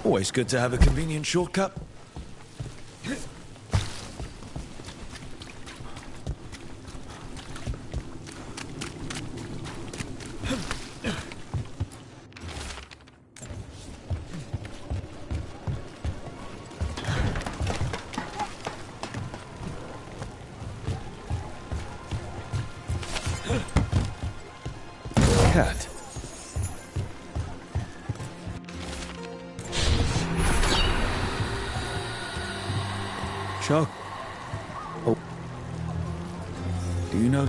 Always good to have a convenient shortcut. Cat. Chuck. Oh. Do you know?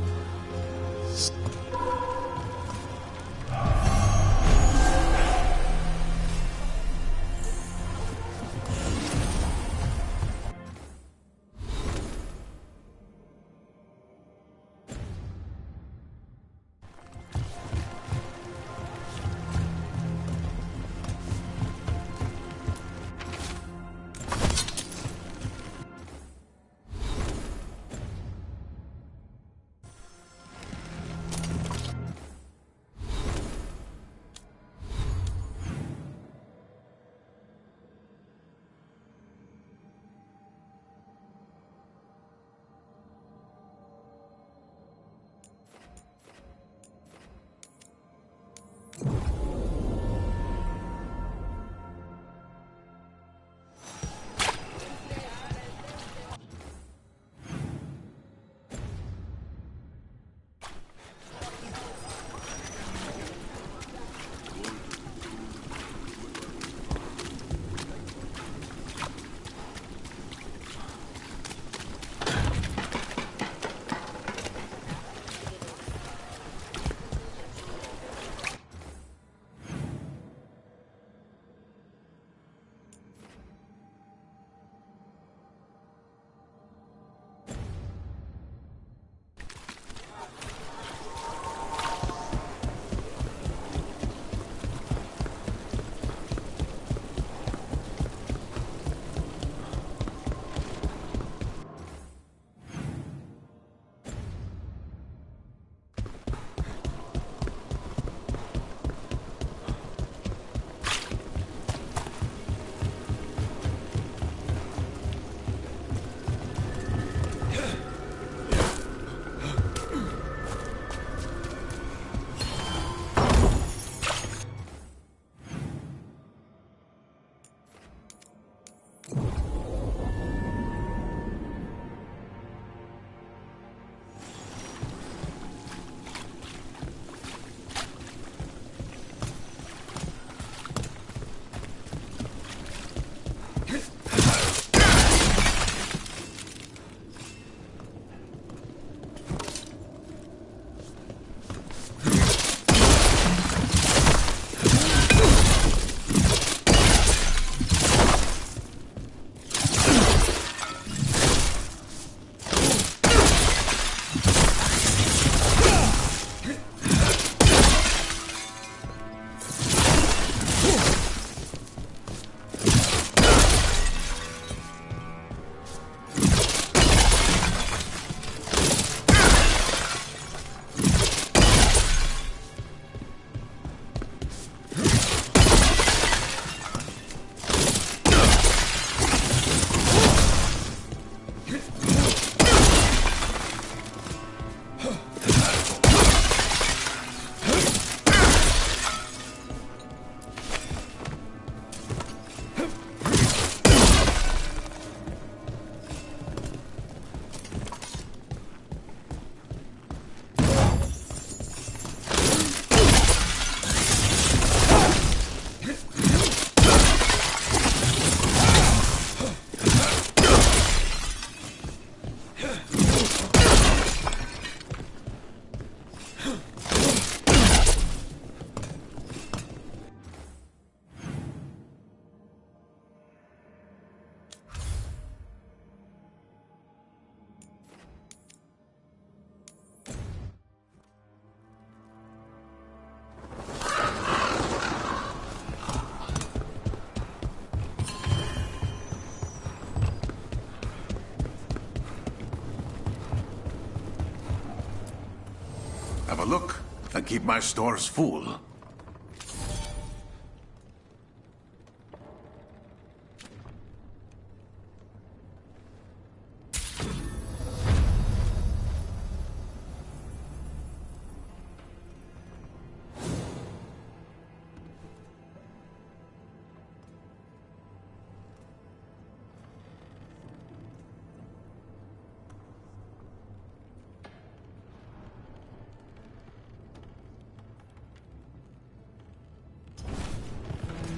Have a look, and keep my stores full.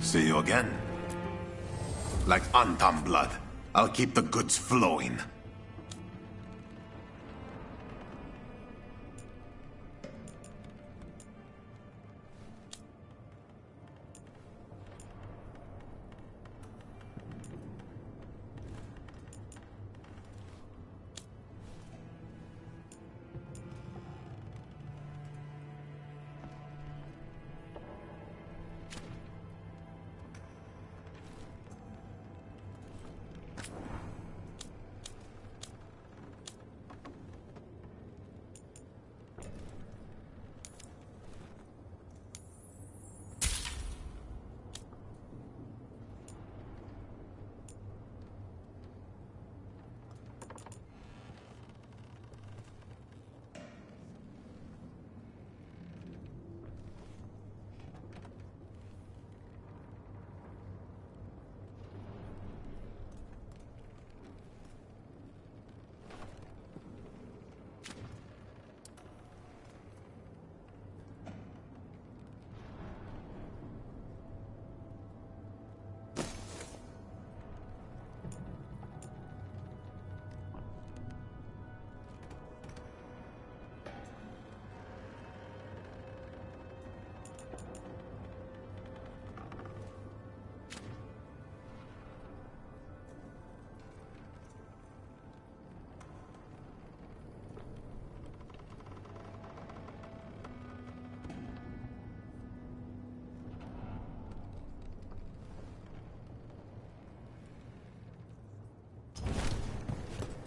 See you again. Like Antam blood. I'll keep the goods flowing.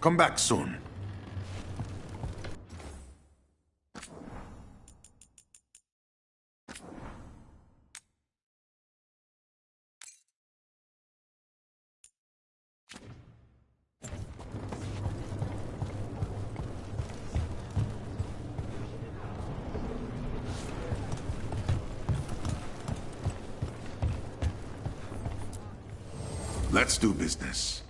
Come back soon. Let's do business.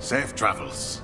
Safe travels.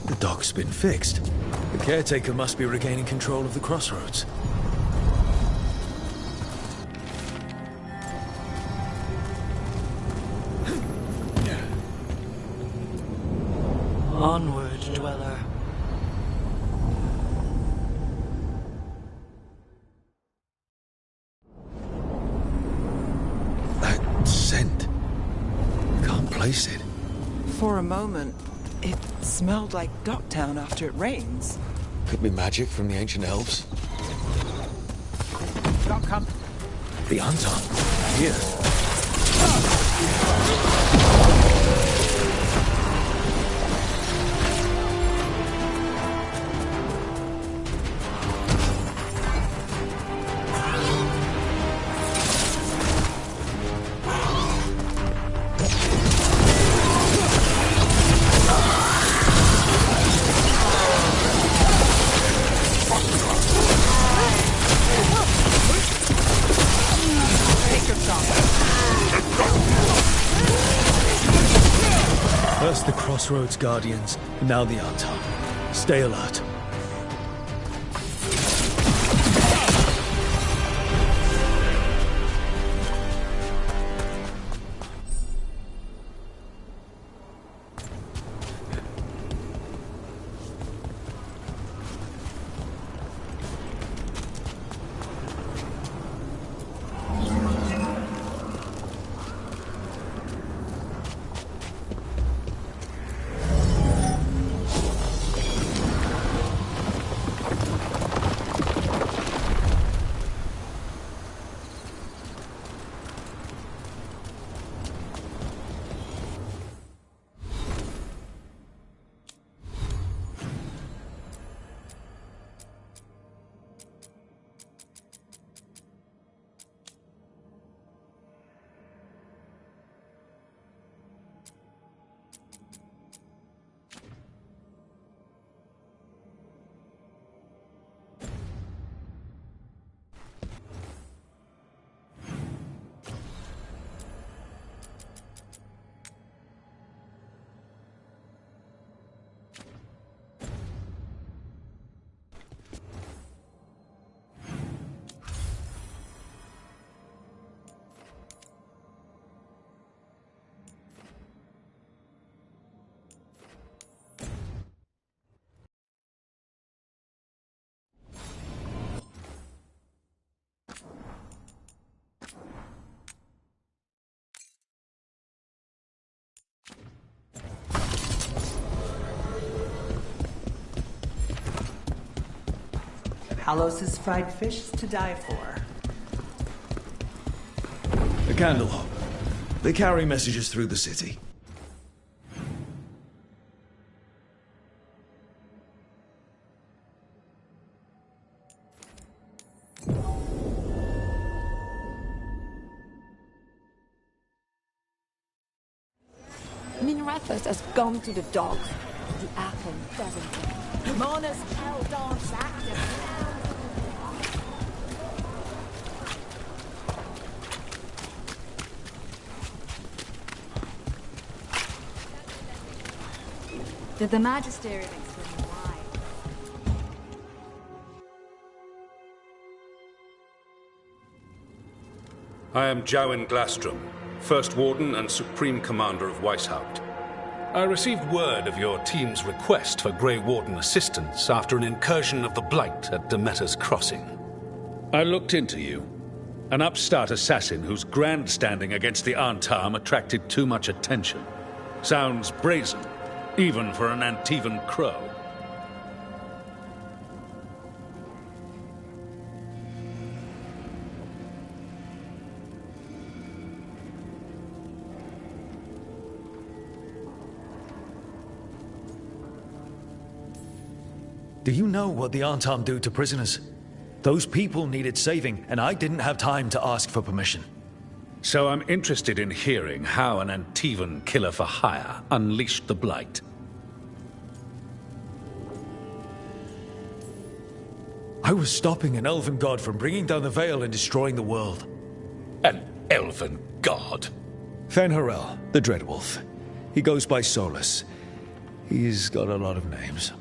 The dock's been fixed. The caretaker must be regaining control of the crossroads. Onward, dweller. That scent. Can't place it. For a moment, it smelled like Docktown after it rains. Could be magic from the ancient elves. Dock come. The Anton. Here. First the Crossroads Guardians, now the Anton. Stay alert. Talos' fried fish is to die for. A candle hop. They carry messages through the city. Minrathus has gone to the dogs. The apple doesn't. Mona's hell dance active. Did the Magisterium explain why? I am Jowen Glastrom, First Warden and Supreme Commander of Weishaupt. I received word of your team's request for Grey Warden assistance after an incursion of the Blight at Demeter's Crossing. I looked into you. An upstart assassin whose grandstanding against the Antam attracted too much attention. Sounds brazen, even for an Antivan crow. Do you know what the Antam do to prisoners? Those people needed saving, and I didn't have time to ask for permission. So I'm interested in hearing how an Antivan killer for hire unleashed the Blight. I was stopping an elven god from bringing down the Veil and destroying the world. An elven god? Fen'Harel, the Dreadwolf. He goes by Solus. He's got a lot of names.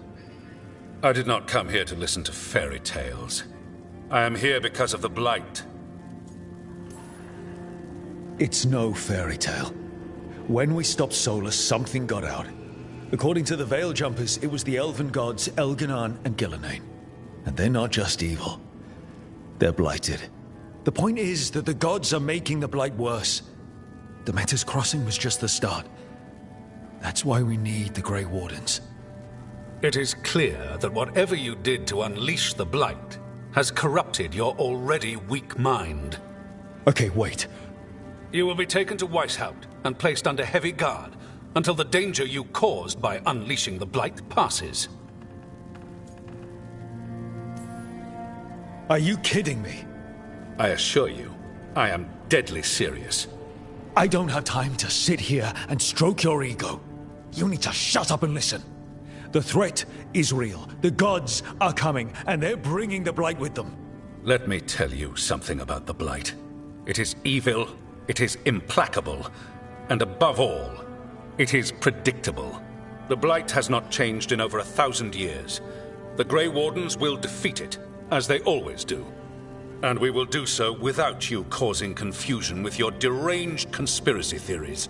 I did not come here to listen to fairy tales. I am here because of the Blight. It's no fairy tale. When we stopped Solus, something got out. According to the Veil Jumpers, it was the elven gods Elganan and Gillenane. And they're not just evil. They're blighted. The point is that the gods are making the Blight worse. Demeter's Crossing was just the start. That's why we need the Grey Wardens. It is clear that whatever you did to unleash the Blight has corrupted your already weak mind. Okay, wait. You will be taken to Weishaupt and placed under heavy guard until the danger you caused by unleashing the Blight passes. Are you kidding me? I assure you, I am deadly serious. I don't have time to sit here and stroke your ego. You need to shut up and listen. The threat is real. The gods are coming, and they're bringing the Blight with them. Let me tell you something about the Blight. It is evil, it is implacable, and above all, it is predictable. The Blight has not changed in over 1,000 years. The Grey Wardens will defeat it, as they always do. And we will do so without you causing confusion with your deranged conspiracy theories.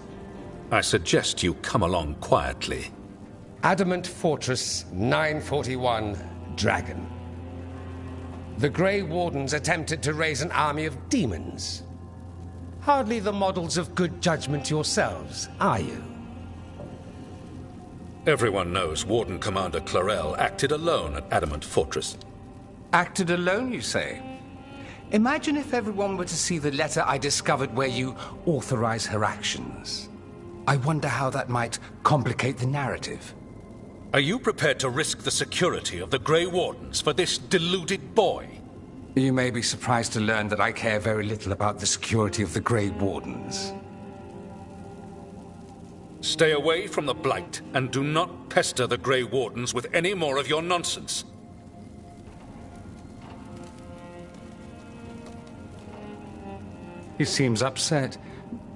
I suggest you come along quietly. Adamant Fortress 941, Dragon. The Grey Wardens attempted to raise an army of demons. Hardly the models of good judgment yourselves, are you? Everyone knows Warden Commander Clarel acted alone at Adamant Fortress. Acted alone, you say? Imagine if everyone were to see the letter I discovered where you authorize her actions. I wonder how that might complicate the narrative. Are you prepared to risk the security of the Grey Wardens for this deluded boy? You may be surprised to learn that I care very little about the security of the Grey Wardens. Stay away from the Blight, and do not pester the Grey Wardens with any more of your nonsense. He seems upset.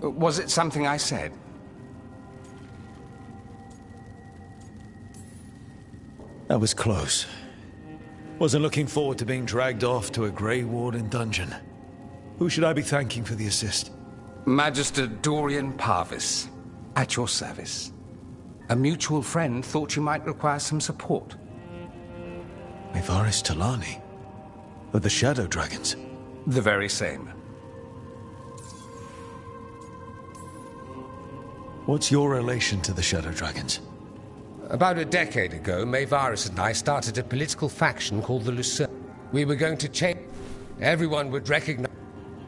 Was it something I said? That was close. Wasn't looking forward to being dragged off to a Grey Warden dungeon. Who should I be thanking for the assist? Magister Dorian Parvis, at your service. A mutual friend thought you might require some support. Maevaris Talani? Of the Shadow Dragons? The very same. What's your relation to the Shadow Dragons? About a decade ago, Maevaris and I started a political faction called the Lucerne. we were going to change. Everyone would recognize.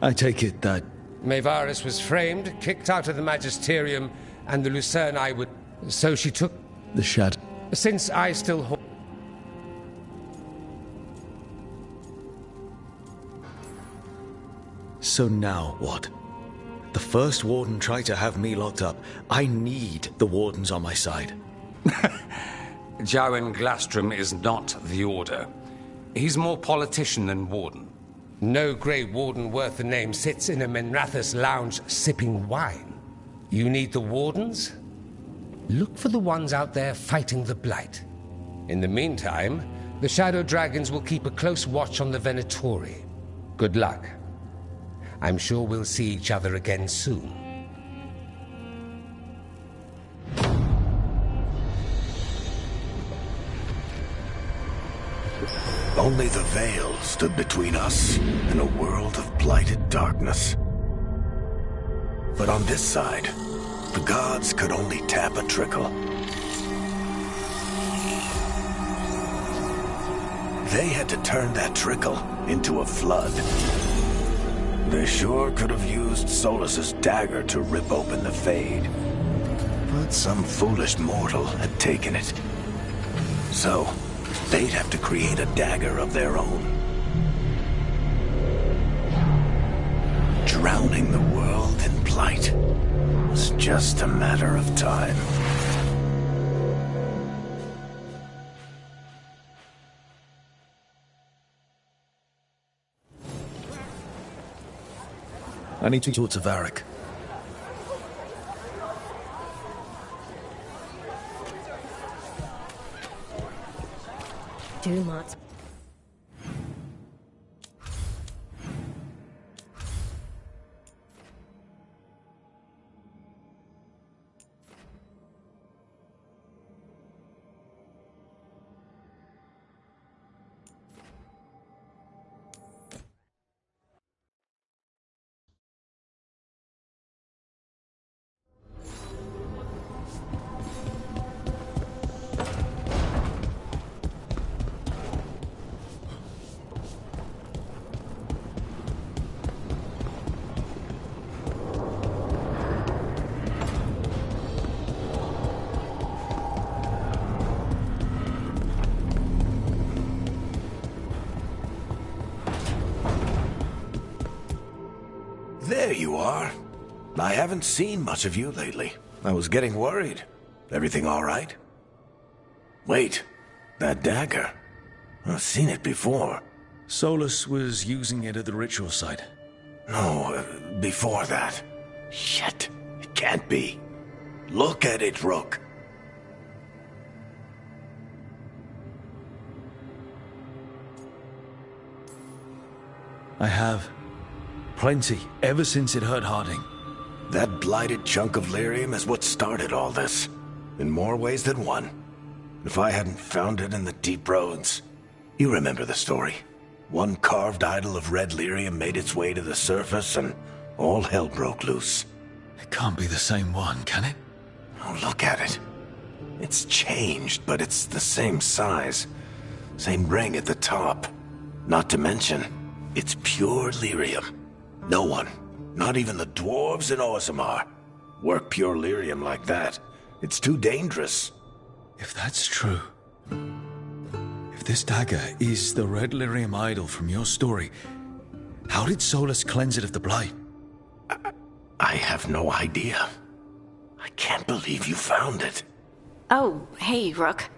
I take it that... Maevaris was framed, kicked out of the Magisterium, and the Lucerni would... So she took... The shadow. Since I still hold... So now what? The First Warden tried to have me locked up. I need the Wardens on my side. Jowen Glastrom is not the Order. He's more politician than Warden. No Grey Warden worth the name sits in a Menrathus lounge sipping wine. You need the Wardens? Look for the ones out there fighting the Blight. In the meantime, the Shadow Dragons will keep a close watch on the Venatori. Good luck. I'm sure we'll see each other again soon. Only the Veil stood between us and a world of blighted darkness. But on this side, the gods could only tap a trickle. They had to turn that trickle into a flood. They sure could have used Solus's dagger to rip open the Fade. But some foolish mortal had taken it. So, they'd have to create a dagger of their own. Drowning the world in blight was just a matter of time. I need to talk to Varric. Do not. There you are. I haven't seen much of you lately. I was getting worried. Everything all right? Wait, that dagger. I've seen it before. Solus was using it at the ritual site. No, before that. Shit, it can't be. Look at it, Rook. I have. Plenty, ever since it hurt Harding. That blighted chunk of lyrium is what started all this. In more ways than one. If I hadn't found it in the deep roads... You remember the story. One carved idol of red lyrium made its way to the surface and all hell broke loose. It can't be the same one, can it? Oh, look at it. It's changed, but it's the same size. Same ring at the top. Not to mention, it's pure lyrium. No one, not even the dwarves in Orzammar, work pure lyrium like that. It's too dangerous. If that's true... If this dagger is the red lyrium idol from your story, how did Solus cleanse it of the blight? I have no idea. I can't believe you found it. Oh, hey, Rook.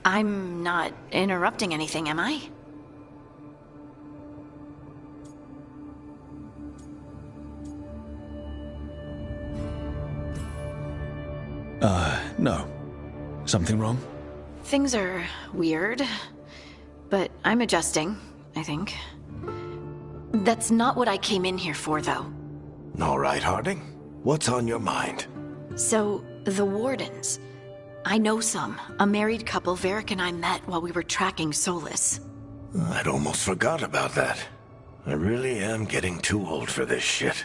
I'm not interrupting anything, am I? No. Something wrong? Things are weird, but I'm adjusting, I think. That's not what I came in here for, though. All right, Harding. What's on your mind? So, the Wardens. I know some. A married couple Varric and I met while we were tracking Solus. I'd almost forgot about that. I really am getting too old for this shit.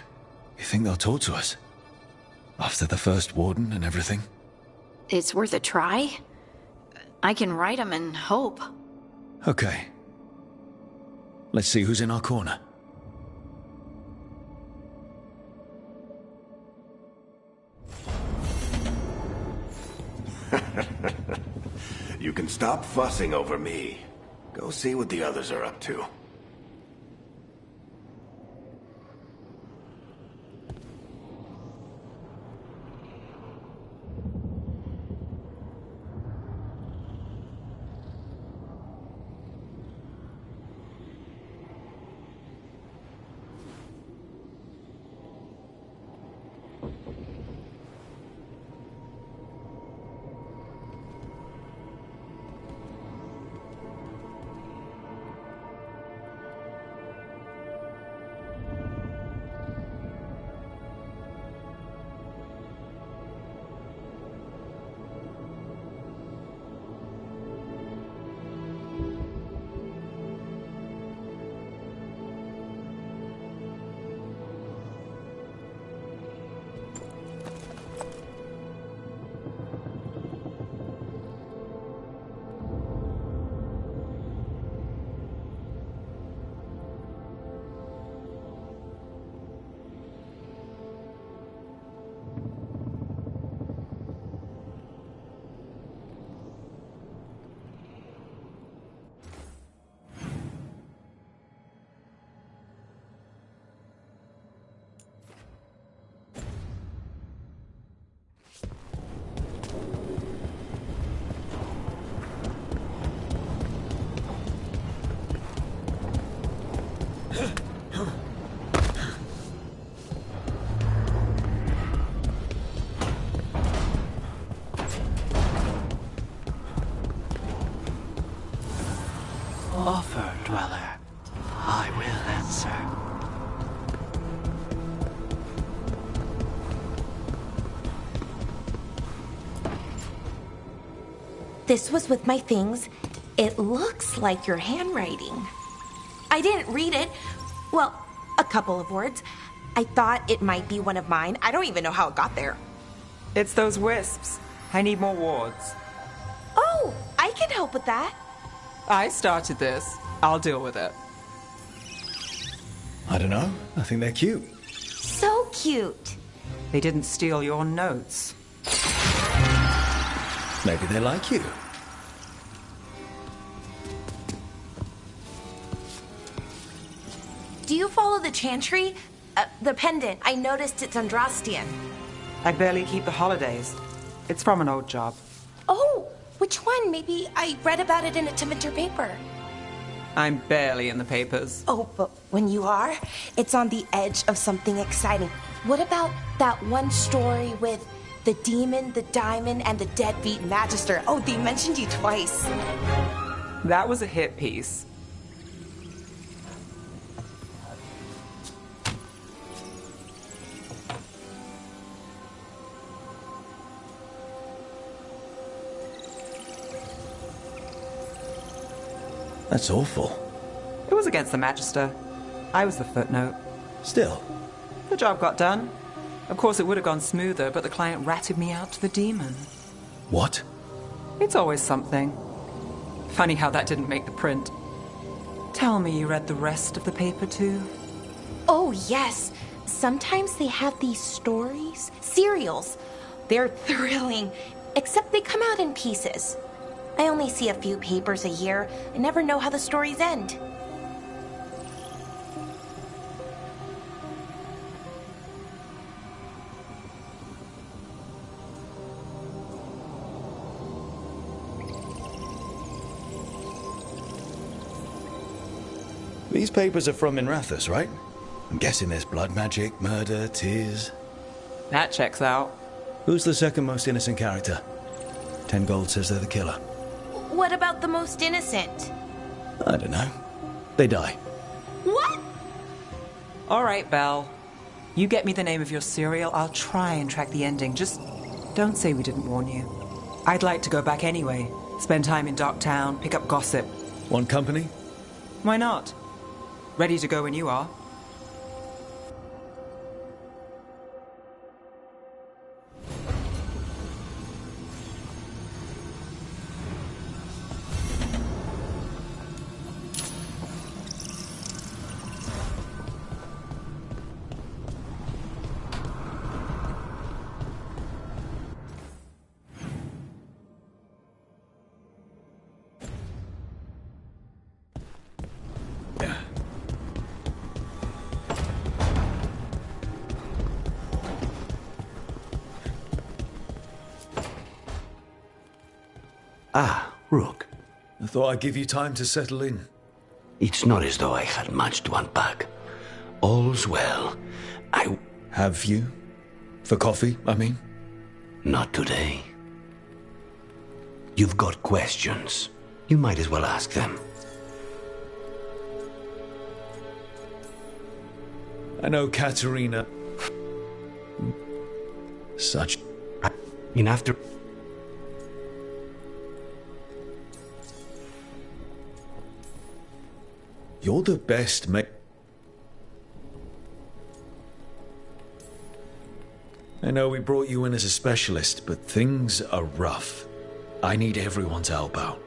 You think they'll talk to us? After the First Warden and everything? It's worth a try. I can write them and hope. Okay. Let's see who's in our corner. You can stop fussing over me. Go see what the others are up to. Offer, Dweller. I will answer. This was with my things. It looks like your handwriting. I didn't read it. Well, a couple of words. I thought it might be one of mine. I don't even know how it got there. It's those wisps. I need more wards. Oh, I can help with that. I started this. I'll deal with it. I don't know. I think they're cute. So cute. They didn't steal your notes. Maybe they like you. Do you follow the chantry? The pendant. I noticed it's Andrastian. I barely keep the holidays. It's from an old job. Oh, which one? Maybe I read about it in a Timenter paper. I'm barely in the papers. Oh, but when you are, it's on the edge of something exciting. What about that one story with the demon, the diamond, and the deadbeat magister? Oh, they mentioned you twice. That was a hit piece. That's awful. It was against the Magister. I was the footnote. Still. The job got done. Of course, it would have gone smoother, but the client ratted me out to the demon. What? It's always something. Funny how that didn't make the print. Tell me you read the rest of the paper, too? Oh, yes. Sometimes they have these stories, serials. They're thrilling, except they come out in pieces. I only see a few papers a year. I never know how the stories end. These papers are from Minrathous, right? I'm guessing there's blood magic, murder, tears. That checks out. Who's the second most innocent character? 10 gold says they're the killer. What about the most innocent? I don't know. They die. What? All right, Belle. You get me the name of your serial, I'll try and track the ending. Just don't say we didn't warn you. I'd like to go back anyway. Spend time in Docktown, pick up gossip. Want company? Why not? Ready to go when you are. Ah, Rook. I thought I'd give you time to settle in. It's not as though I had much to unpack. All's well. Have you? For coffee, I mean? Not today. You've got questions. You might as well ask them. I know Katerina... Such... In after... You're the best mate. I know we brought you in as a specialist, but things are rough. I need everyone's help out.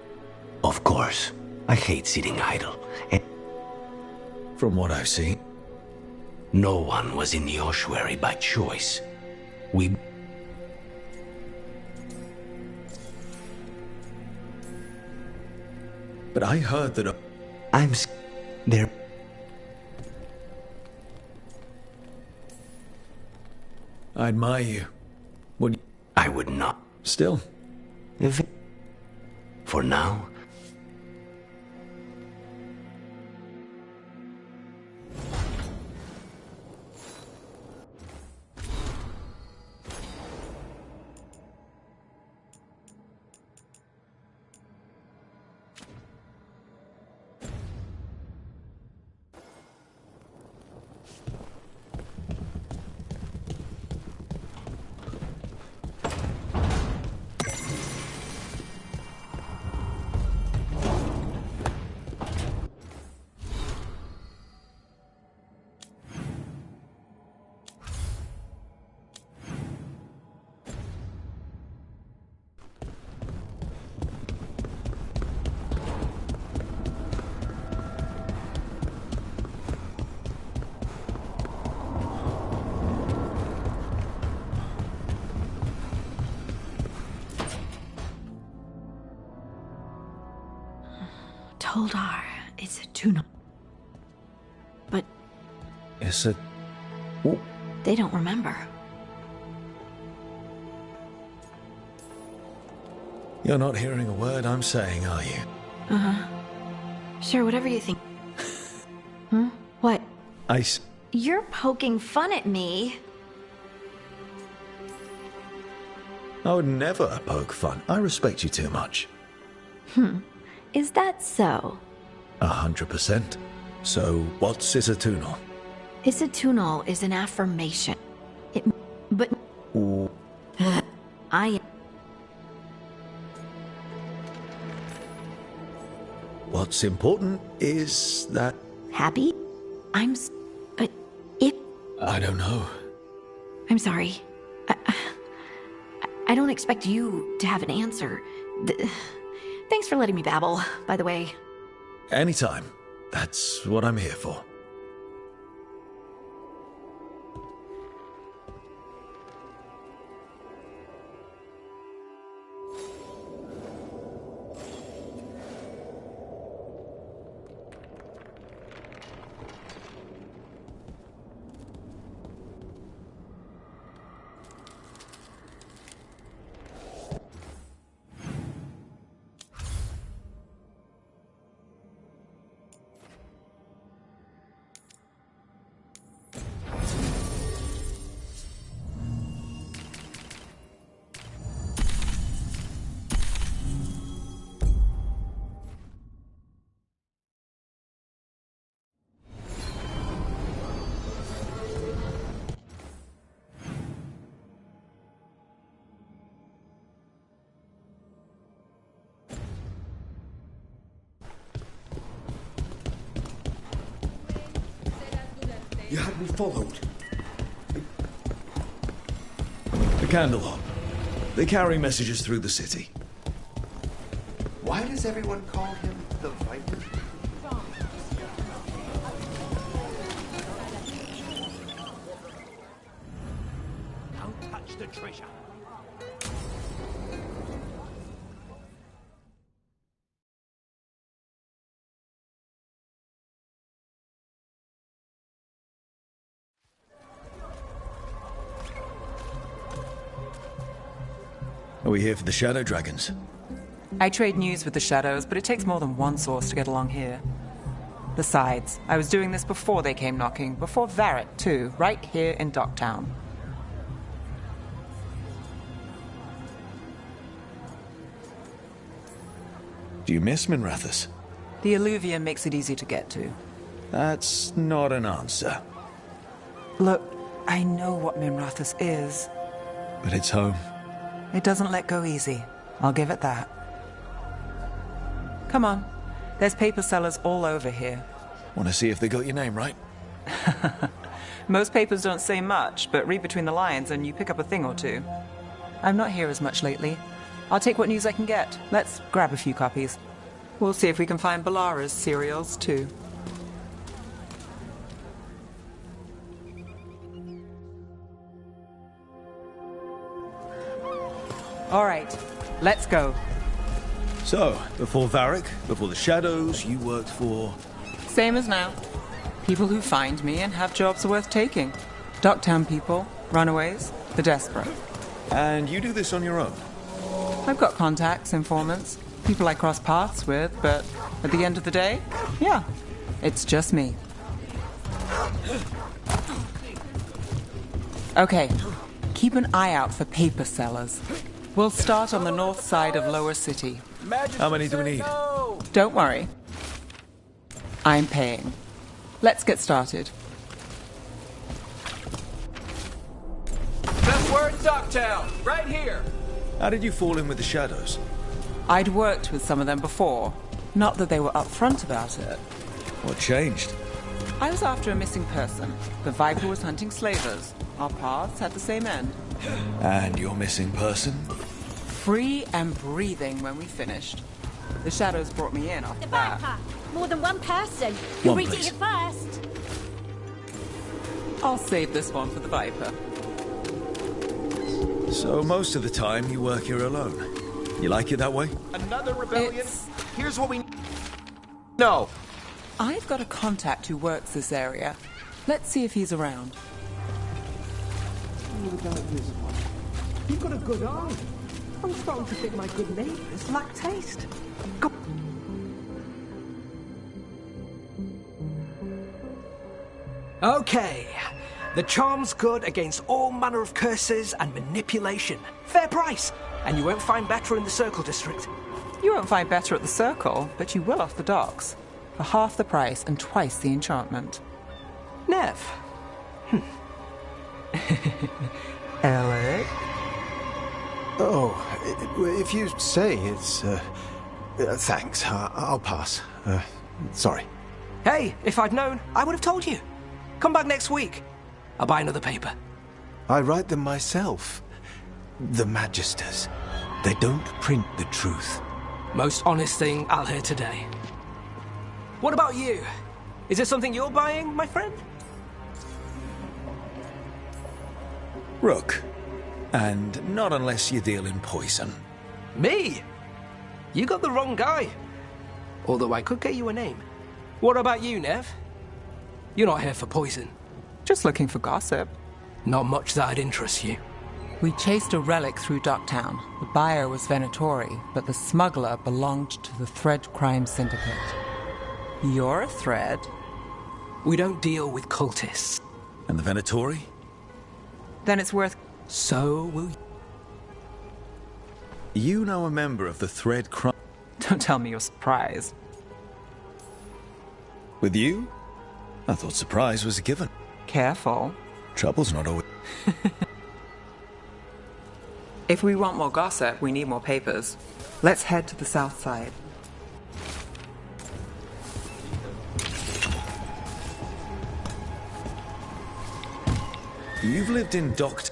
Of course. I hate sitting idle. From what I've seen, no one was in the ossuary by choice. We... But I heard that... I'm... There... I admire you. Would... I would not. Still? If... For now... Toldar, it's a tuna. But... It's a... Oh. They don't remember. You're not hearing a word I'm saying, are you? Uh-huh. Sure, whatever you think. Hmm? What? Ice. You're poking fun at me. I would never poke fun. I respect you too much. Is that so? 100%. So, what's Isatunal? Isatunal is an affirmation. But... I... What's important is that... Happy? But if... I don't know. I'm sorry. I don't expect you to have an answer. Thanks for letting me babble, by the way. Anytime. That's what I'm here for. You had me followed. The Candlehop. They carry messages through the city. Why does everyone call him the Viper? Don't touch the treasure. Are we here for the Shadow Dragons? I trade news with the Shadows, but it takes more than one source to get along here. Besides, I was doing this before they came knocking, before Varret, too, right here in Docktown. Do you miss Minrathous? The alluvium makes it easy to get to. That's not an answer. Look, I know what Minrathous is. But it's home. It doesn't let go easy. I'll give it that. Come on. There's paper sellers all over here. Want to see if they got your name right? Most papers don't say much, but read between the lines and you pick up a thing or two. I'm not here as much lately. I'll take what news I can get. Let's grab a few copies. We'll see if we can find Balara's serials, too. All right, let's go. So, before Varric, before the Shadows, you worked for... Same as now. People who find me and have jobs worth taking. Docktown people, runaways, the desperate. And you do this on your own? I've got contacts, informants, people I cross paths with, but at the end of the day, yeah, it's just me. Okay, keep an eye out for paper sellers. We'll start on the north side of Lower City. How many do we need? Don't worry. I'm paying. Let's get started. Best word in Docktown, right here. How did you fall in with the Shadows? I'd worked with some of them before. Not that they were upfront about it. What changed? I was after a missing person. The Viper was hunting slavers. Our paths had the same end. And your missing person? Free and breathing when we finished. The Shadows brought me in after that. Viper! More than one person. You're One, reading please. it first. I'll save this one for the Viper. So most of the time you work here alone. You like it that way? Another rebellion? Here's what we... No. I've got a contact who works this area. Let's see if he's around. You've got a good eye. I'm starting to think my good neighbours lack taste. Go. Okay. The charm's good against all manner of curses and manipulation. Fair price. And you won't find better in the Circle District. You won't find better at the Circle, but you will off the docks. For half the price and twice the enchantment. Nev. Alec? Oh, if you say it's... thanks. I'll pass. Sorry. Hey, if I'd known, I would have told you. Come back next week. I'll buy another paper. I write them myself. The Magisters. They don't print the truth. Most honest thing I'll hear today. What about you? Is there something you're buying, my friend? Rook. And not unless you deal in poison. Me? You got the wrong guy. Although I could get you a name. What about you, Nev? You're not here for poison. Just looking for gossip. Not much that'd interest you. We chased a relic through Docktown. The buyer was Venatori, but the smuggler belonged to the Thread Crime Syndicate. You're a Thread? We don't deal with cultists. And the Venatori? Then it's worth... So will you know a member of the Thread Crime... Don't tell me you're surprised. With you? I thought surprise was a given. Careful. Trouble's not always... If we want more gossip, we need more papers. Let's head to the south side. You've lived in Docktown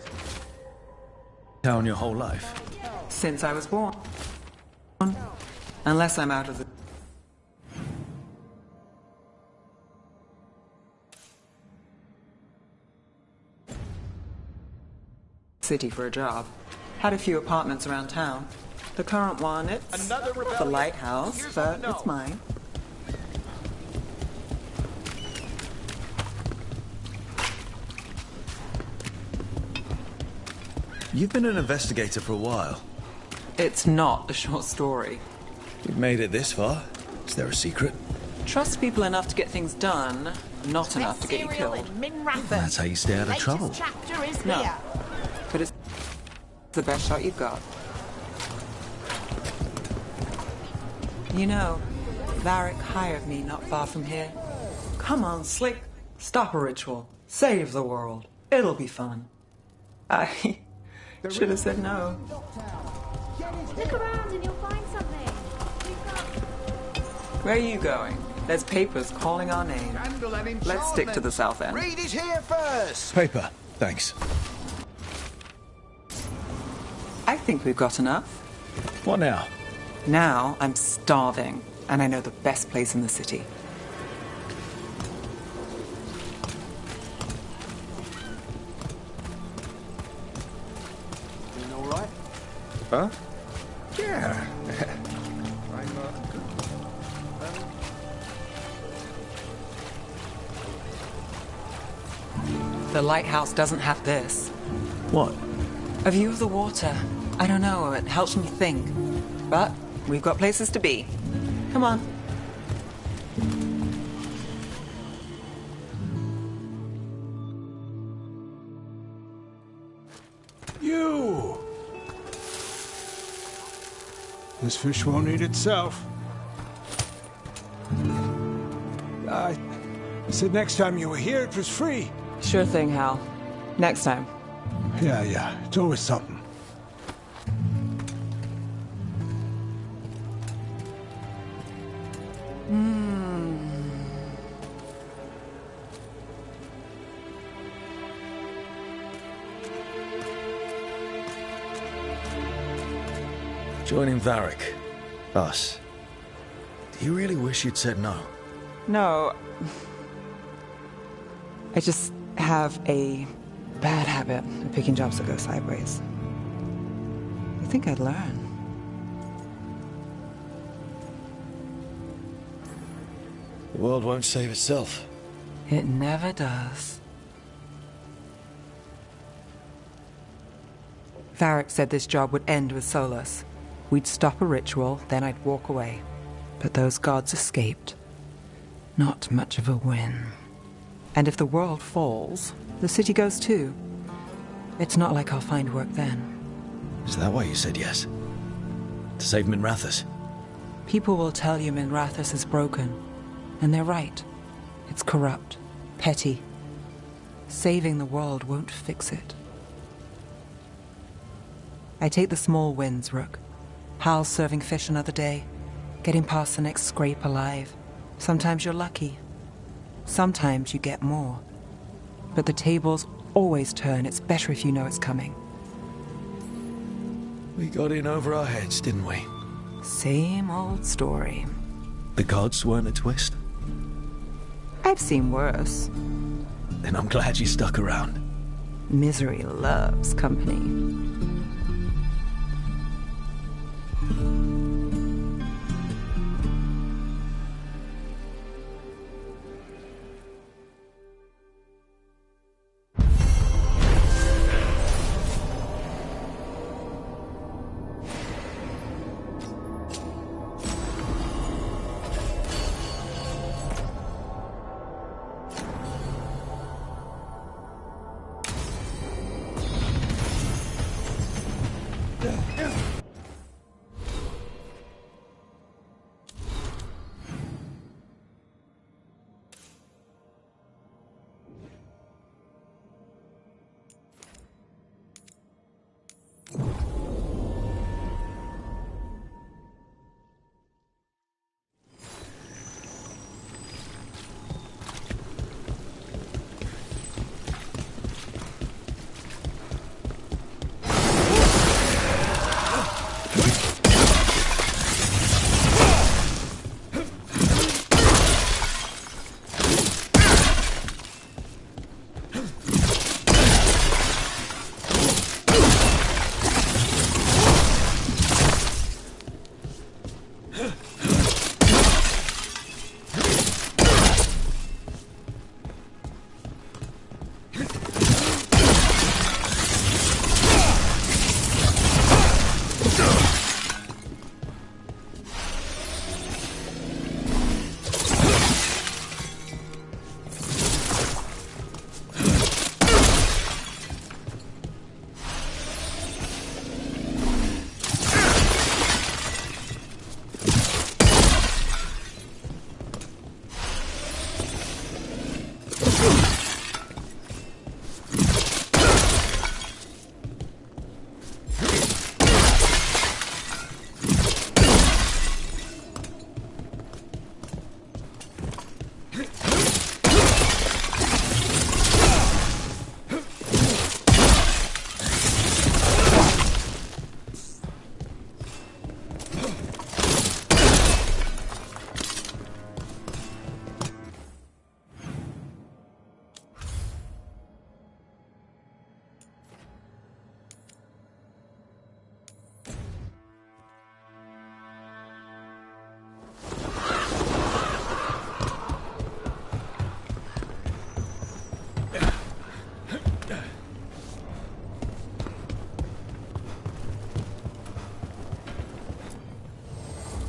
your whole life? Since I was born. Unless I'm out of the... city for a job. Had a few apartments around town. The current one, it's the lighthouse, but it's mine. You've been an investigator for a while. It's not a short story. We've made it this far. Is there a secret? Trust people enough to get things done, not enough to get you killed. That's how you stay out of trouble. No. But it's the best shot you've got. You know, Varric hired me not far from here. Come on, Slick. Stop a ritual. Save the world. It'll be fun. I should have said no. Look around and you'll find something. Where are you going? There's papers calling our name. Let's stick to the south end. Reed is here first. Paper, thanks. I think we've got enough. What now? Now I'm starving, and I know the best place in the city. Doing all right? Huh? Yeah. The lighthouse doesn't have this. What? A view of the water. I don't know, it helps me think. But we've got places to be. Come on. You! This fish won't eat itself. I said next time you were here it was free. Sure thing, Hal. Next time. Yeah, it's always something. Joining Varric. Us. Do you really wish you'd said no? No. I just have a bad habit of picking jobs that go sideways. You think I'd learn? The world won't save itself. It never does. Varric said this job would end with Solus. We'd stop a ritual, then I'd walk away. But those gods escaped. Not much of a win. And if the world falls, the city goes too. It's not like I'll find work then. Is that why you said yes? To save Minrathous? People will tell you Minrathous is broken. And they're right. It's corrupt, petty. Saving the world won't fix it. I take the small wins, Rook. Hal's serving fish another day, getting past the next scrape alive. Sometimes you're lucky. Sometimes you get more. But the tables always turn. It's better if you know it's coming. We got in over our heads, didn't we? Same old story. The gods weren't a twist? I've seen worse. Then I'm glad you stuck around. Misery loves company.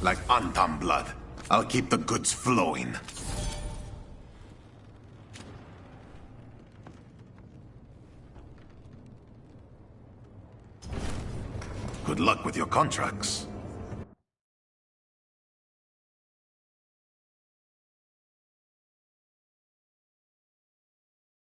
like Antam blood. I'll keep the goods flowing. Good luck with your contracts.